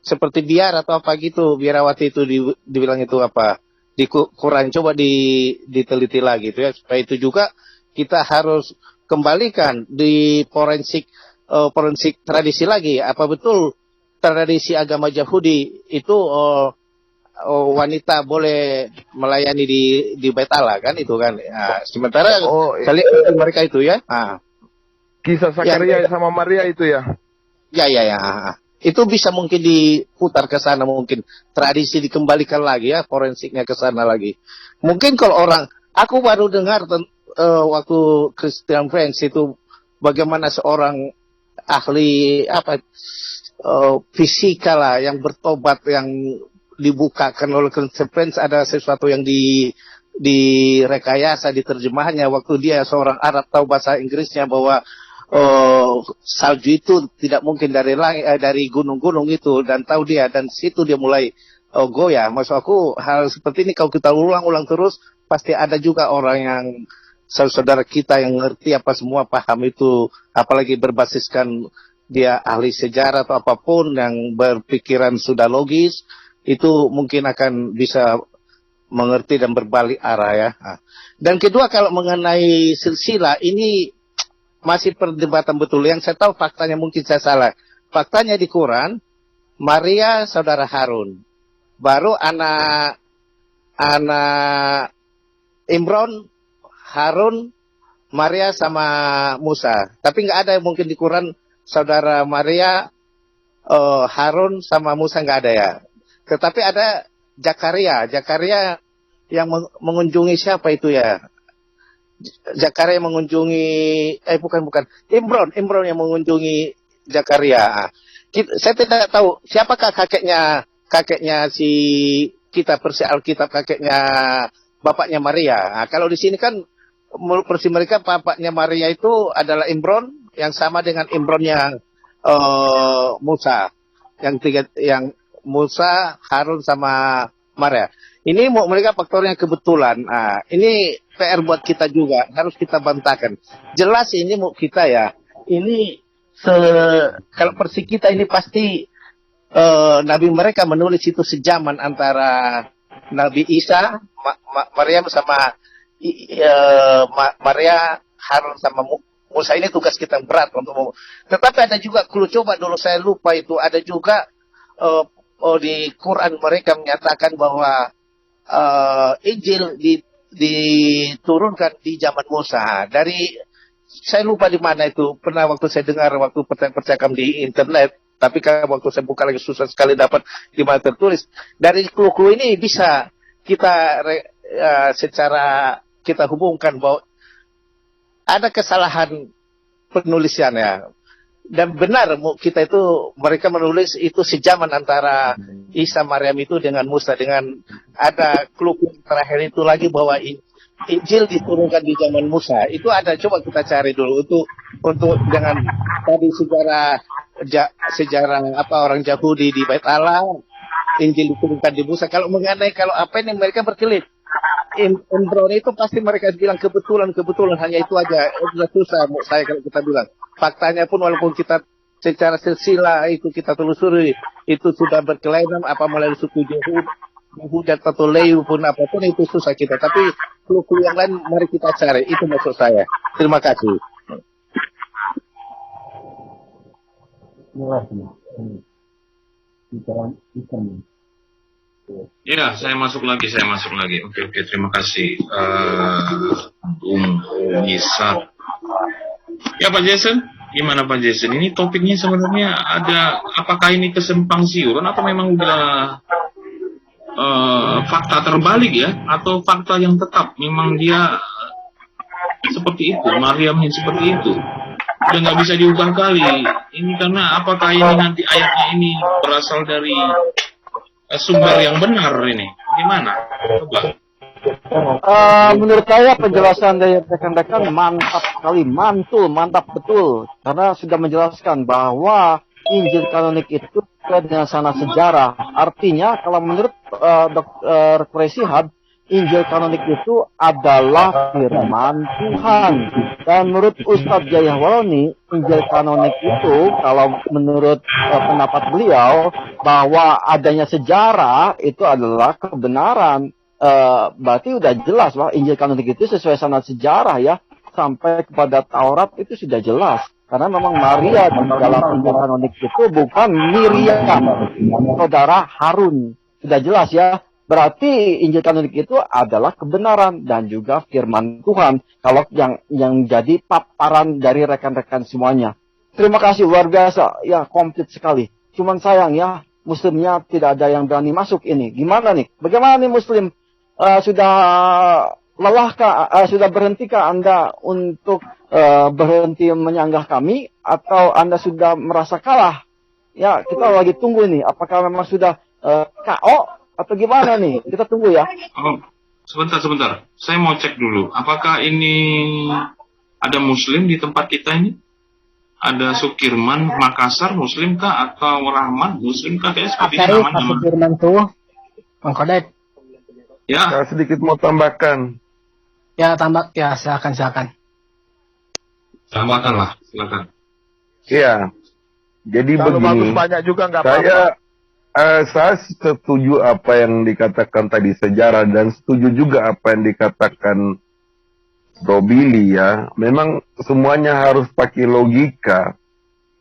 Seperti biar atau apa gitu, biarawati itu dibilang itu apa? Di Quran, coba diteliti lagi itu ya. Supaya itu juga kita harus kembalikan di forensik tradisi lagi. Apa betul tradisi agama Yahudi itu wanita boleh melayani di Bait Allah kan itu kan. Sementara saya lihat mereka itu ya. Kisah Zakaria sama Maria itu ya. Ya. Itu bisa mungkin diputar ke sana, mungkin tradisi dikembalikan lagi ya, forensiknya ke sana lagi. Mungkin kalau aku baru dengar waktu Christian Friends itu bagaimana seorang ahli fisika lah yang bertobat, yang dibukakan oleh Christian Friends, ada sesuatu yang direkayasa di terjemahannya waktu dia seorang Arab tahu bahasa Inggrisnya bahwa salju itu tidak mungkin dari langit, dari gunung-gunung itu, dan tahu dia, dan situ dia mulai goyah. Maksud aku hal seperti ini kalau kita ulang-ulang terus pasti ada juga orang yang saudara kita yang ngerti apa semua paham itu, apalagi berbasiskan dia ahli sejarah atau apapun yang berpikiran sudah logis, itu mungkin akan bisa mengerti dan berbalik arah ya. Dan kedua, kalau mengenai silsilah ini masih perdebatan betul. Yang saya tahu faktanya, mungkin saya salah. Faktanya di Quran, Maria saudara Harun. Baru anak Imron, Harun, Maria sama Musa. Tapi nggak ada mungkin di Quran saudara Maria, Harun sama Musa nggak ada ya. Tetapi ada Zakaria. Zakaria yang mengunjungi siapa itu ya? Zakaria mengunjungi bukan Imron yang mengunjungi Zakaria. Saya tidak tahu siapakah kakeknya si kita Persi Alkitab, kakeknya bapaknya Maria. Kalau di sini kan menurut Persi mereka bapaknya Maria itu adalah Imron yang sama dengan Imron yang Musa. Yang Musa, Harun sama Maria. Ini mereka faktornya kebetulan. Ini PR buat kita juga, harus kita bantahkan. Jelas ini kita ya. Ini kalau Persi kita ini pasti Nabi mereka menulis itu sejaman antara Nabi Isa, Maryam sama Maria, Harun sama Musa. Ini tugas kita berat untuk. Tetapi ada juga, kalau coba dulu saya lupa itu, ada juga di Quran mereka menyatakan bahwa Injil diturunkan di zaman Musa. Saya lupa di mana itu. Pernah waktu saya dengar waktu percakapan di internet, tapi waktu saya buka lagi susah sekali dapat di mana tertulis. Dari clue-clue ini bisa kita secara kita hubungkan bahwa ada kesalahan penulisan ya. dan benar kita itu mereka menulis itu sejaman antara Isa Maryam itu dengan Musa, dengan ada clue terakhir itu lagi bahwa Injil diturunkan di zaman Musa. Itu ada, coba kita cari dulu untuk dengan tadi sejarah orang Yahudi di Bait Allah, Injil diturunkan di Musa. Kalau mengenai apa ini mereka berkelit. Imron itu pasti mereka bilang kebetulan hanya itu aja. Sudah susah saya kalau kita bilang. Faktanya pun walaupun kita secara silsilah itu kita telusuri itu sudah berkelainan apa melalui suku Yehuda atau Lewi pun apapun itu susah kita. Tapi clue-clue yang lain mari kita cari. Itu maksud saya. Terima kasih. Ya, saya masuk lagi. Oke, terima kasih, Bung Nisa. Ya, Pak Jason, gimana Pak Jason? Ini topiknya sebenarnya apakah ini kesempang siuran atau memang udah fakta terbalik ya? Atau fakta yang tetap, memang dia seperti itu, Maryamnya seperti itu. Udah nggak bisa diubah kali. Ini karena apakah ini nanti ayatnya ini berasal dari sumber yang benar ini? Gimana? Coba. Menurut saya penjelasan dari rekan-rekan mantap sekali, mantap betul. Karena sudah menjelaskan bahwa Injil kanonik itu dengan sanad sejarah. Artinya kalau menurut Dr. Presihad, Injil kanonik itu adalah firman Tuhan. Dan menurut Ustadz Jayawalani, Injil kanonik itu kalau menurut pendapat beliau bahwa adanya sejarah itu adalah kebenaran. Berarti udah jelas bahwa Injil kanonik itu sesuai sanad sejarah ya. Sampai kepada Taurat itu sudah jelas. Karena memang Maria di dalam Injil kanonik itu bukan Miriam, saudara Harun. Sudah jelas ya. Berarti Injil kanonik itu adalah kebenaran dan juga firman Tuhan. Kalau yang jadi paparan dari rekan-rekan semuanya. Terima kasih, luar biasa. Ya, komplit sekali. Cuman sayang ya, Muslimnya tidak ada yang berani masuk ini. Gimana nih? Bagaimana nih Muslim? Sudah lelahkah? Sudah berhentikah Anda untuk berhenti menyanggah kami? Atau Anda sudah merasa kalah? Ya, kita lagi tunggu ini. Apakah memang sudah KO? Atau gimana nih? Kita tunggu ya. Oh, sebentar. Saya mau cek dulu. Apakah ini ada Muslim di tempat kita ini? Ada Sukirman Makassar Muslim kah? Atau Rahman Muslim kah? Kayaknya seperti namanya. Sukirman tuh, Bang Kodet. Ya. Sedikit mau tambahkan. Ya, silakan. Tambahkanlah, silakan. Iya. Jadi kalau bagus begini. banyak juga nggak apa-apa. Saya setuju apa yang dikatakan tadi sejarah dan setuju juga apa yang dikatakan Robili ya. Memang semuanya harus pakai logika.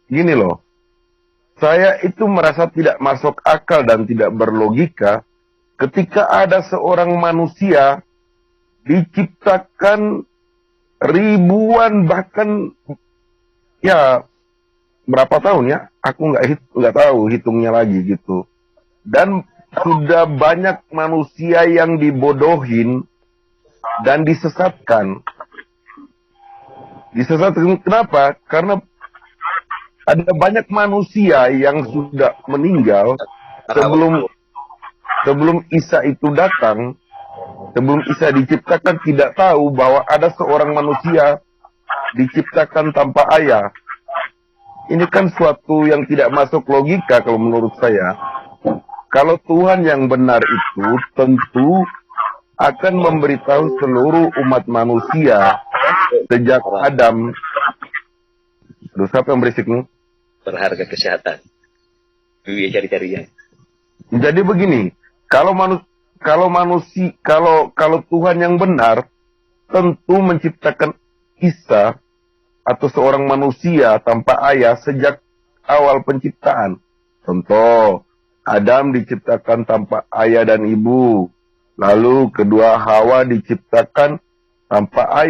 Gini loh, saya itu merasa tidak masuk akal dan tidak berlogika ketika ada seorang manusia diciptakan ribuan bahkan ya berapa tahun ya? Aku nggak tahu hitungnya lagi gitu. Dan sudah banyak manusia yang dibodohin dan disesatkan. Disesatkan kenapa? Karena ada banyak manusia yang sudah meninggal sebelum Isa itu datang, sebelum Isa diciptakan tidak tahu bahwa ada seorang manusia diciptakan tanpa ayah. Ini kan suatu yang tidak masuk logika kalau menurut saya. Kalau Tuhan yang benar itu tentu akan memberitahu seluruh umat manusia sejak Adam. Aduh, siapa yang berisik nih? Berharga kesehatan. Iya, cari-carian. Jadi begini, kalau Tuhan yang benar tentu menciptakan Isa atau seorang manusia tanpa ayah sejak awal penciptaan. Contoh, Adam diciptakan tanpa ayah dan ibu. Lalu kedua Hawa diciptakan tanpa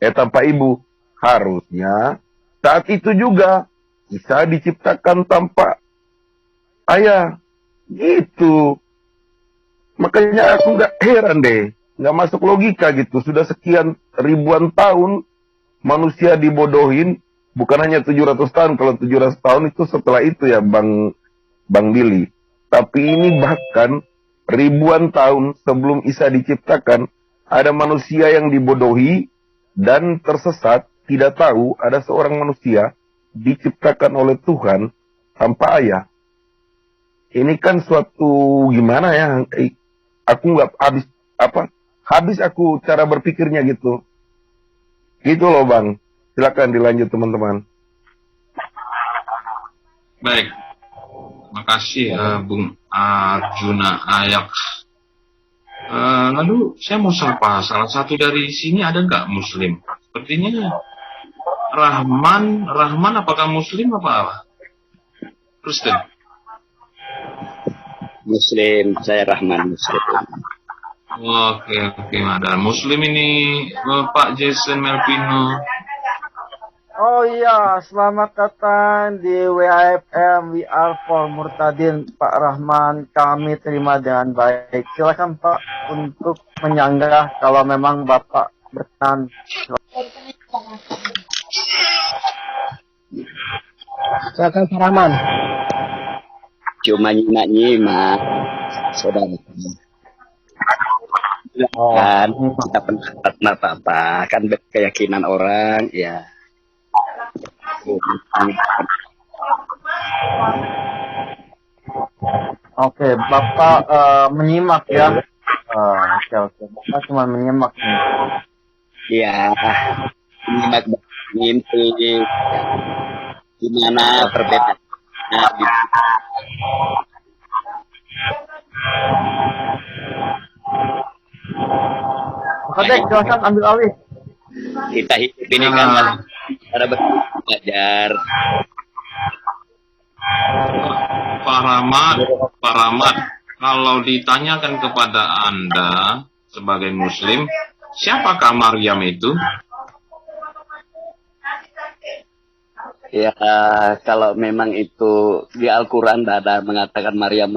tanpa ibu. Harusnya saat itu juga Isa diciptakan tanpa ayah. Gitu. Makanya aku nggak heran deh. Nggak masuk logika gitu. Sudah sekian ribuan tahun manusia dibodohin bukan hanya 700 tahun. Kalau 700 tahun itu setelah itu ya Bang Billy. Tapi ini bahkan ribuan tahun sebelum Isa diciptakan, ada manusia yang dibodohi dan tersesat, tidak tahu ada seorang manusia diciptakan oleh Tuhan tanpa ayah. Ini kan suatu gimana ya? Aku nggak habis aku cara berpikirnya gitu. Gitu loh Bang. Silakan dilanjut teman-teman. Baik. Makasih Bung Arjuna Ayak. Lalu saya mau sapa salah satu dari sini, ada nggak Muslim? Sepertinya Rahman apakah Muslim apa? Kristen? Muslim, saya Rahman Muslim. Oke, ada Muslim ini Pak Jason Melvino. Oh iya, selamat datang di WAFM We Are For Murtadin, Pak Rahman. Kami terima dengan baik. Silakan Pak untuk menyanggah kalau memang Bapak berkenan. Silakan Pak Rahman. Cuma nyimak, saudara. Kan kita pendapat apa kan keyakinan orang ya. Oke, Bapak menyimak ya. Oke, Bapak cuma menyimak. Iya, menyimak mimpi. Gimana perbedaannya gitu. Oke, silakan ambil alih. Kita hidup ini kan cara belajar. Pak Rahmat, kalau ditanyakan kepada Anda sebagai Muslim, siapakah Maryam itu? Ya, kalau memang itu di Al-Quran ada mengatakan Maryam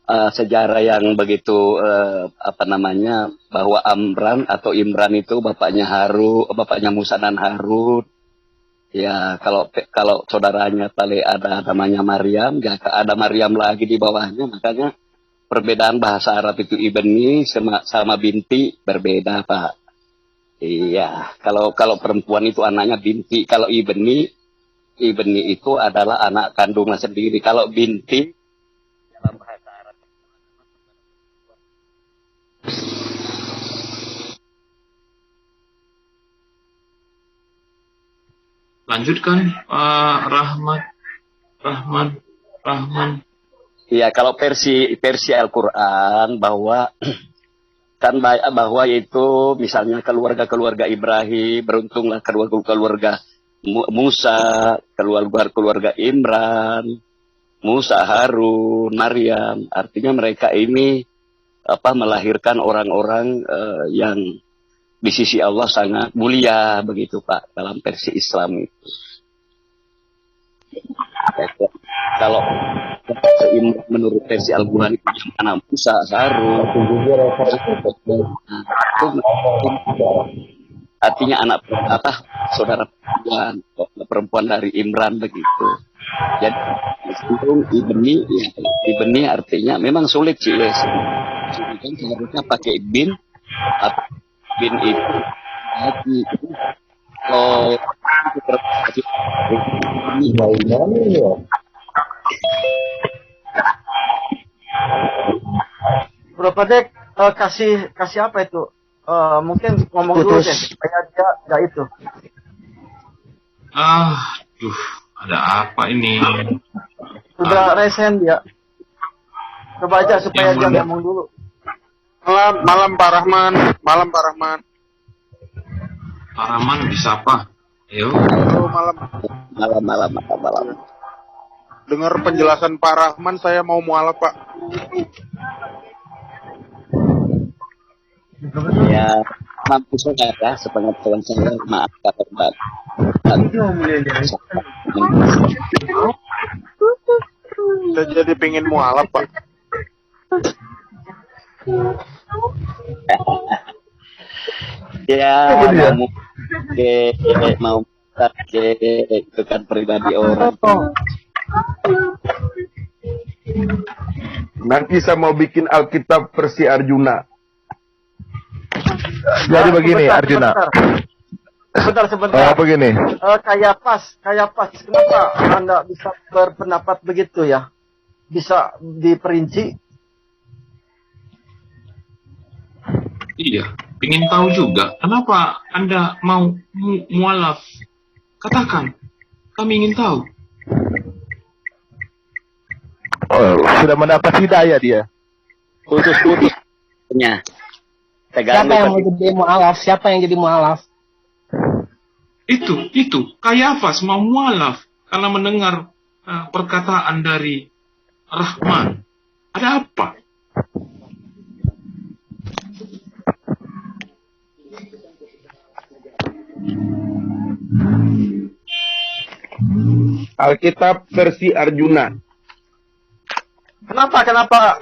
sejarah yang begitu bahwa Amran atau Imran itu bapaknya Musa dan Harun. Ya, kalau saudaranya tadi ada namanya Maryam, ya ada Maryam lagi di bawahnya, makanya perbedaan bahasa Arab itu ibni sama binti berbeda, Pak. Iya, kalau perempuan itu anaknya binti, kalau ibni itu adalah anak kandungnya sendiri. Kalau binti dalam bahasa Arab. Lanjutkan, Rahman. Iya, kalau versi Al-Quran bahwa itu misalnya keluarga Ibrahim, beruntunglah keluarga Musa, keluarga Imran, Musa, Harun, Maryam. Artinya mereka ini melahirkan orang-orang yang di sisi Allah sangat mulia, begitu Pak, dalam versi Islam itu. Kalau menurut versi Al-Quran itu anak Musa, Harun, artinya anak saudara perempuan dari Imran begitu. Jadi ibni artinya memang sulit sih ya. Kan seharusnya pakai bin atau bin itu Bro Padek, kasih apa itu? Mungkin ngomong dulu deh, supaya dia nggak itu. Ada apa ini? Sudah resen dia. Coba aja supaya dia ngomong dulu. Malam Pak Rahman. Pak Rahman bisa apa? Ayo. Malam. Dengar penjelasan Pak Rahman, saya mau mualaf Pak. Ya, mampu saudara sepengetahuan saya, maaf Pak. Saya jadi pengen mualaf Pak. Ya, mau itu kan pribadi orang. Nanti saya mau bikin Alkitab versi Arjuna. Jadi begini Arjuna. Sebentar. Begini. Kayak pas. Kenapa Anda bisa berpendapat begitu ya? Bisa diperinci? Iya, ingin tahu juga kenapa Anda mau mualaf. Katakan, kami ingin tahu. Sudah mendapat hidayah dia. Putus-putusnya. Siapa yang mau jadi mualaf? Siapa yang jadi mualaf? Itu, Kayafas mau mualaf karena mendengar perkataan dari Rahman. Ada apa? Alkitab versi Arjuna. Kenapa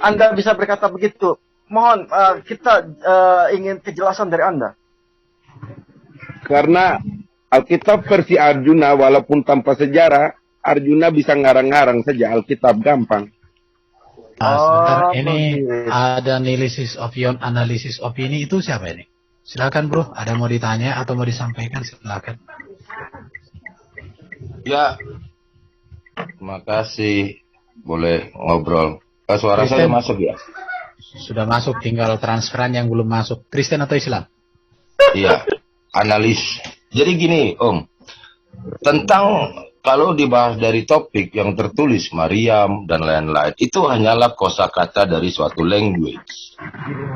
Anda bisa berkata begitu? Mohon kita ingin kejelasan dari Anda. Karena Alkitab versi Arjuna walaupun tanpa sejarah, Arjuna bisa ngarang-ngarang saja Alkitab gampang. Sebentar, ini ada analisis opini itu siapa ini? Silakan bro, ada mau ditanya atau mau disampaikan silakan. Ya, makasih. Boleh ngobrol. Suara saya masuk ya? Sudah masuk, tinggal transferan yang belum masuk. Kristen atau Islam? Iya, analis. Jadi gini, Om. Tentang kalau dibahas dari topik yang tertulis Maryam dan lain-lain, itu hanyalah kosakata dari suatu language.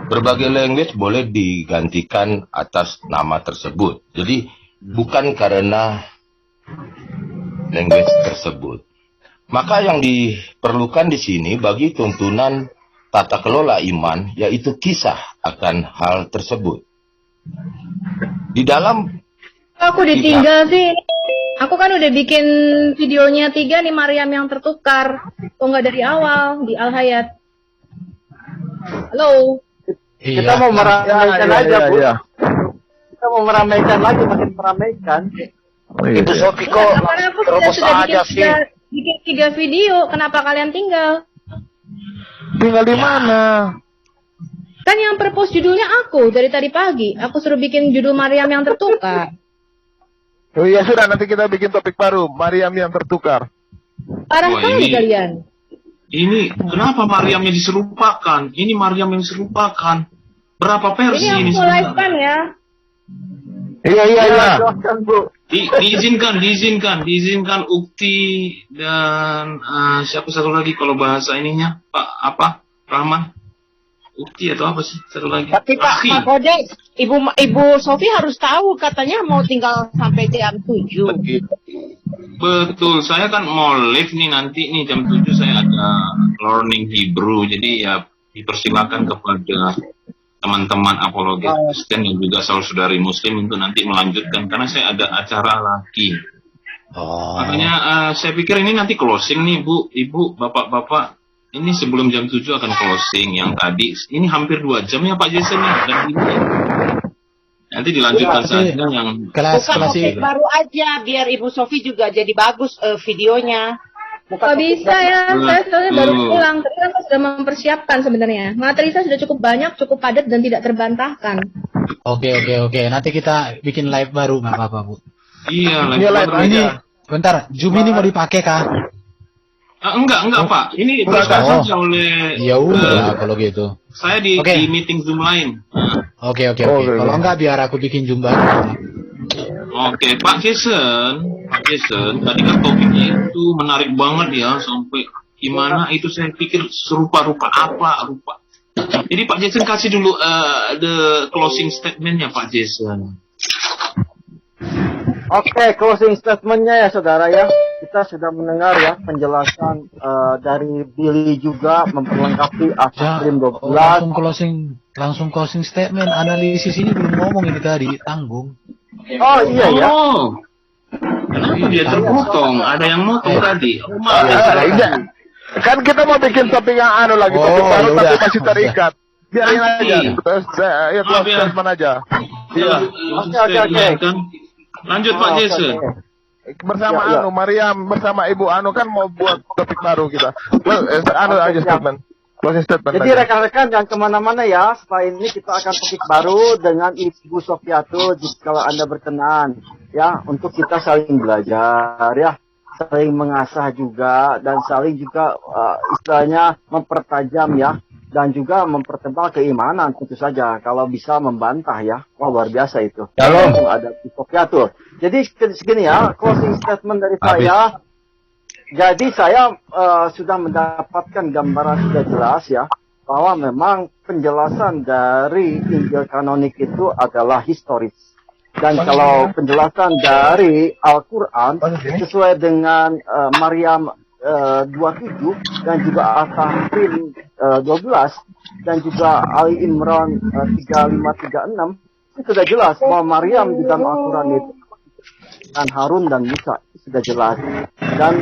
Berbagai language boleh digantikan atas nama tersebut. Jadi bukan karena language tersebut. Maka yang diperlukan di sini bagi tuntunan tata kelola iman, yaitu kisah akan hal tersebut. Di dalam aku ditinggal sih. Aku kan udah bikin videonya 3 nih Maryam yang tertukar. Kok nggak dari awal di Al Hayat? Halo. Kita mau meramaikan aja, Bu. Kita mau meramaikan lagi, makin meramaikan. Ibu Sofi kok terus aja sih. Bikin 3 video, kenapa kalian tinggal? Tinggal di mana? Kan yang perpost judulnya aku dari tadi pagi. Aku suruh bikin judul Maryam yang tertukar. Oh iya sudah, nanti kita bikin topik baru, Maryam yang tertukar. Parah sekali kalian. Ini kenapa Maryamnya diserupakan? Ini Maryam yang diserupakan. Berapa versi ini? Ini aku live-kan ya. Iya. Diizinkan Ukti dan siapa satu lagi kalau bahasa ininya Pak Rahman. Ukti atau apa sih satu lagi? Tapi Pak Kode, Ibu Sofi harus tahu katanya mau tinggal sampai jam 7. Betul, saya kan mau live nih nanti nih jam 7 saya ada learning Hebrew, jadi ya dipersilakan kepada teman-teman apologet Kristen yang juga saudari Muslim untuk nanti melanjutkan karena saya ada acara lagi. Makanya saya pikir ini nanti closing nih Bu, Ibu, Bapak-bapak. Ini sebelum jam 7 akan closing yang tadi. Ini hampir 2 jam ya Pak Jason ya. Dan ini nanti dilanjutkan saja yang kelas baru aja biar Ibu Sofi juga jadi bagus videonya. Bukan bisa ya, saya soalnya baru pulang. Tapi kan sudah mempersiapkan sebenarnya. Materi saya sudah cukup banyak, cukup padat dan tidak terbantahkan. Oke. Nanti kita bikin live baru nggak apa-apa Bu. Iya live baru ini. Bentar, Zoom ini mau dipakai kah? Enggak Pak. Ini dipakai saja oleh. Ya udah kalau gitu. Saya di meeting Zoom lain. Oke. Kalau enggak biar aku bikin Zoom baru. Oke, Pak Jason, tadi kan topiknya itu menarik banget ya, sampai gimana itu saya pikir serupa-rupa apa. Jadi Pak Jason kasih dulu the closing statement-nya Pak Jason. Oke, closing statement-nya ya saudara ya. Kita sudah mendengar ya penjelasan dari Billy juga memperlengkapi Asrim 12. Langsung closing statement, analisis ini belum ngomong ini tadi, tanggung. Oh iya ya. Kenapa dia terpotong? Ada yang motong tadi. Kan kita mau bikin topik yang lagi, topik baru tapi masih terikat. Biarin aja. Ya close statement aja. Oke. Lanjut Pak Jason. bersama Ya, ya. Mariam bersama Ibu kan mau buat topik baru kita. Aja statement. Closing statement. Jadi aja. rekan-rekan jangan kemana-mana ya. Setelah ini kita akan topik baru dengan Ibu Sofiatul kalau Anda berkenan ya, untuk kita saling belajar ya, saling mengasah juga dan saling juga istilahnya mempertajam ya, dan juga mempertebal keimanan tentu saja. Kalau bisa membantah ya, wah luar biasa itu. Langsung ada Ibu Sofiatul. Jadi segini ya, closing statement dari saya. Jadi saya sudah mendapatkan gambaran sudah jelas ya, bahwa memang penjelasan dari Injil kanonik itu adalah historis. Dan kalau penjelasan dari Al-Quran sesuai dengan Maryam 27 dan juga Al-Tahrim 12 dan juga Ali Imran 3536, itu sudah jelas bahwa Maryam di dalam Al-Quran itu dan Harun dan Musa sudah jelas. Dan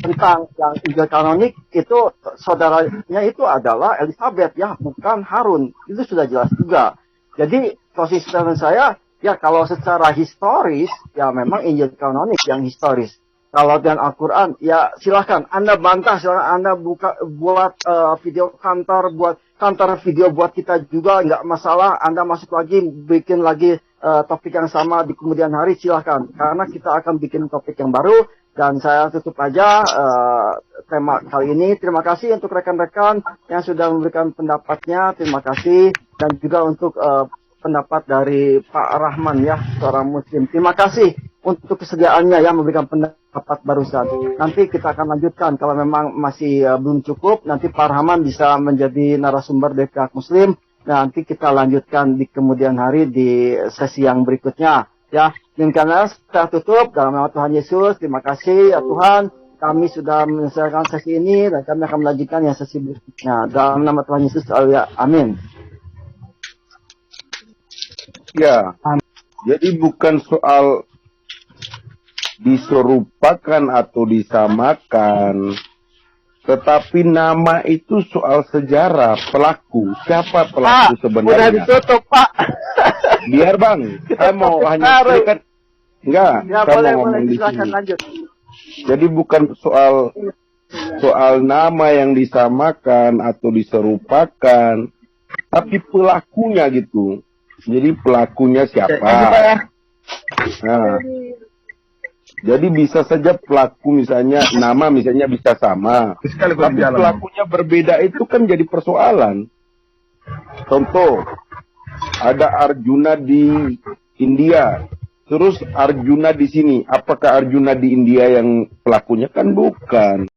tentang yang Injil kanonik itu saudaranya itu adalah Elizabeth ya, bukan Harun. Itu sudah jelas juga. Jadi posisi saya ya, kalau secara historis ya memang Injil kanonik yang historis. Kalau dengan Al-Quran ya silahkan Anda bantah, silahkan Anda buat video kantor, buat kantor video buat kita juga, nggak masalah. Anda masuk lagi, bikin lagi topik yang sama di kemudian hari, silahkan. Karena kita akan bikin topik yang baru. Dan saya tutup aja tema kali ini. Terima kasih untuk rekan-rekan yang sudah memberikan pendapatnya. Terima kasih. Dan juga untuk pendapat dari Pak Rahman ya, seorang Muslim. Terima kasih untuk kesediaannya yang memberikan pendapat barusan. Nanti kita akan lanjutkan. Kalau memang masih belum cukup, nanti Pak Rahman bisa menjadi narasumber dari pihak Muslim. Nanti kita lanjutkan di kemudian hari di sesi yang berikutnya. Ya, demikianlah saya tutup dalam nama Tuhan Yesus. Terima kasih ya Tuhan. Kami sudah menyelesaikan sesi ini dan kami akan melanjutkan yang sesi berikutnya. Dalam nama Tuhan Yesus, amin. Ya, jadi bukan soal diserupakan atau disamakan, tetapi nama itu soal sejarah pelaku. Siapa pelaku sebenarnya? Udah ditutup Pak. Biar Bang, saya mau hanya berikan. Enggak, Ya saya boleh, mau ngomong di silakan sini. lanjut. Jadi bukan soal nama yang disamakan atau diserupakan, tapi pelakunya gitu. Jadi pelakunya siapa? Nah, jadi bisa saja pelaku misalnya nama misalnya bisa sama, tapi pelakunya berbeda itu kan jadi persoalan. Contoh, ada Arjuna di India, terus Arjuna di sini. Apakah Arjuna di India yang pelakunya? Kan bukan.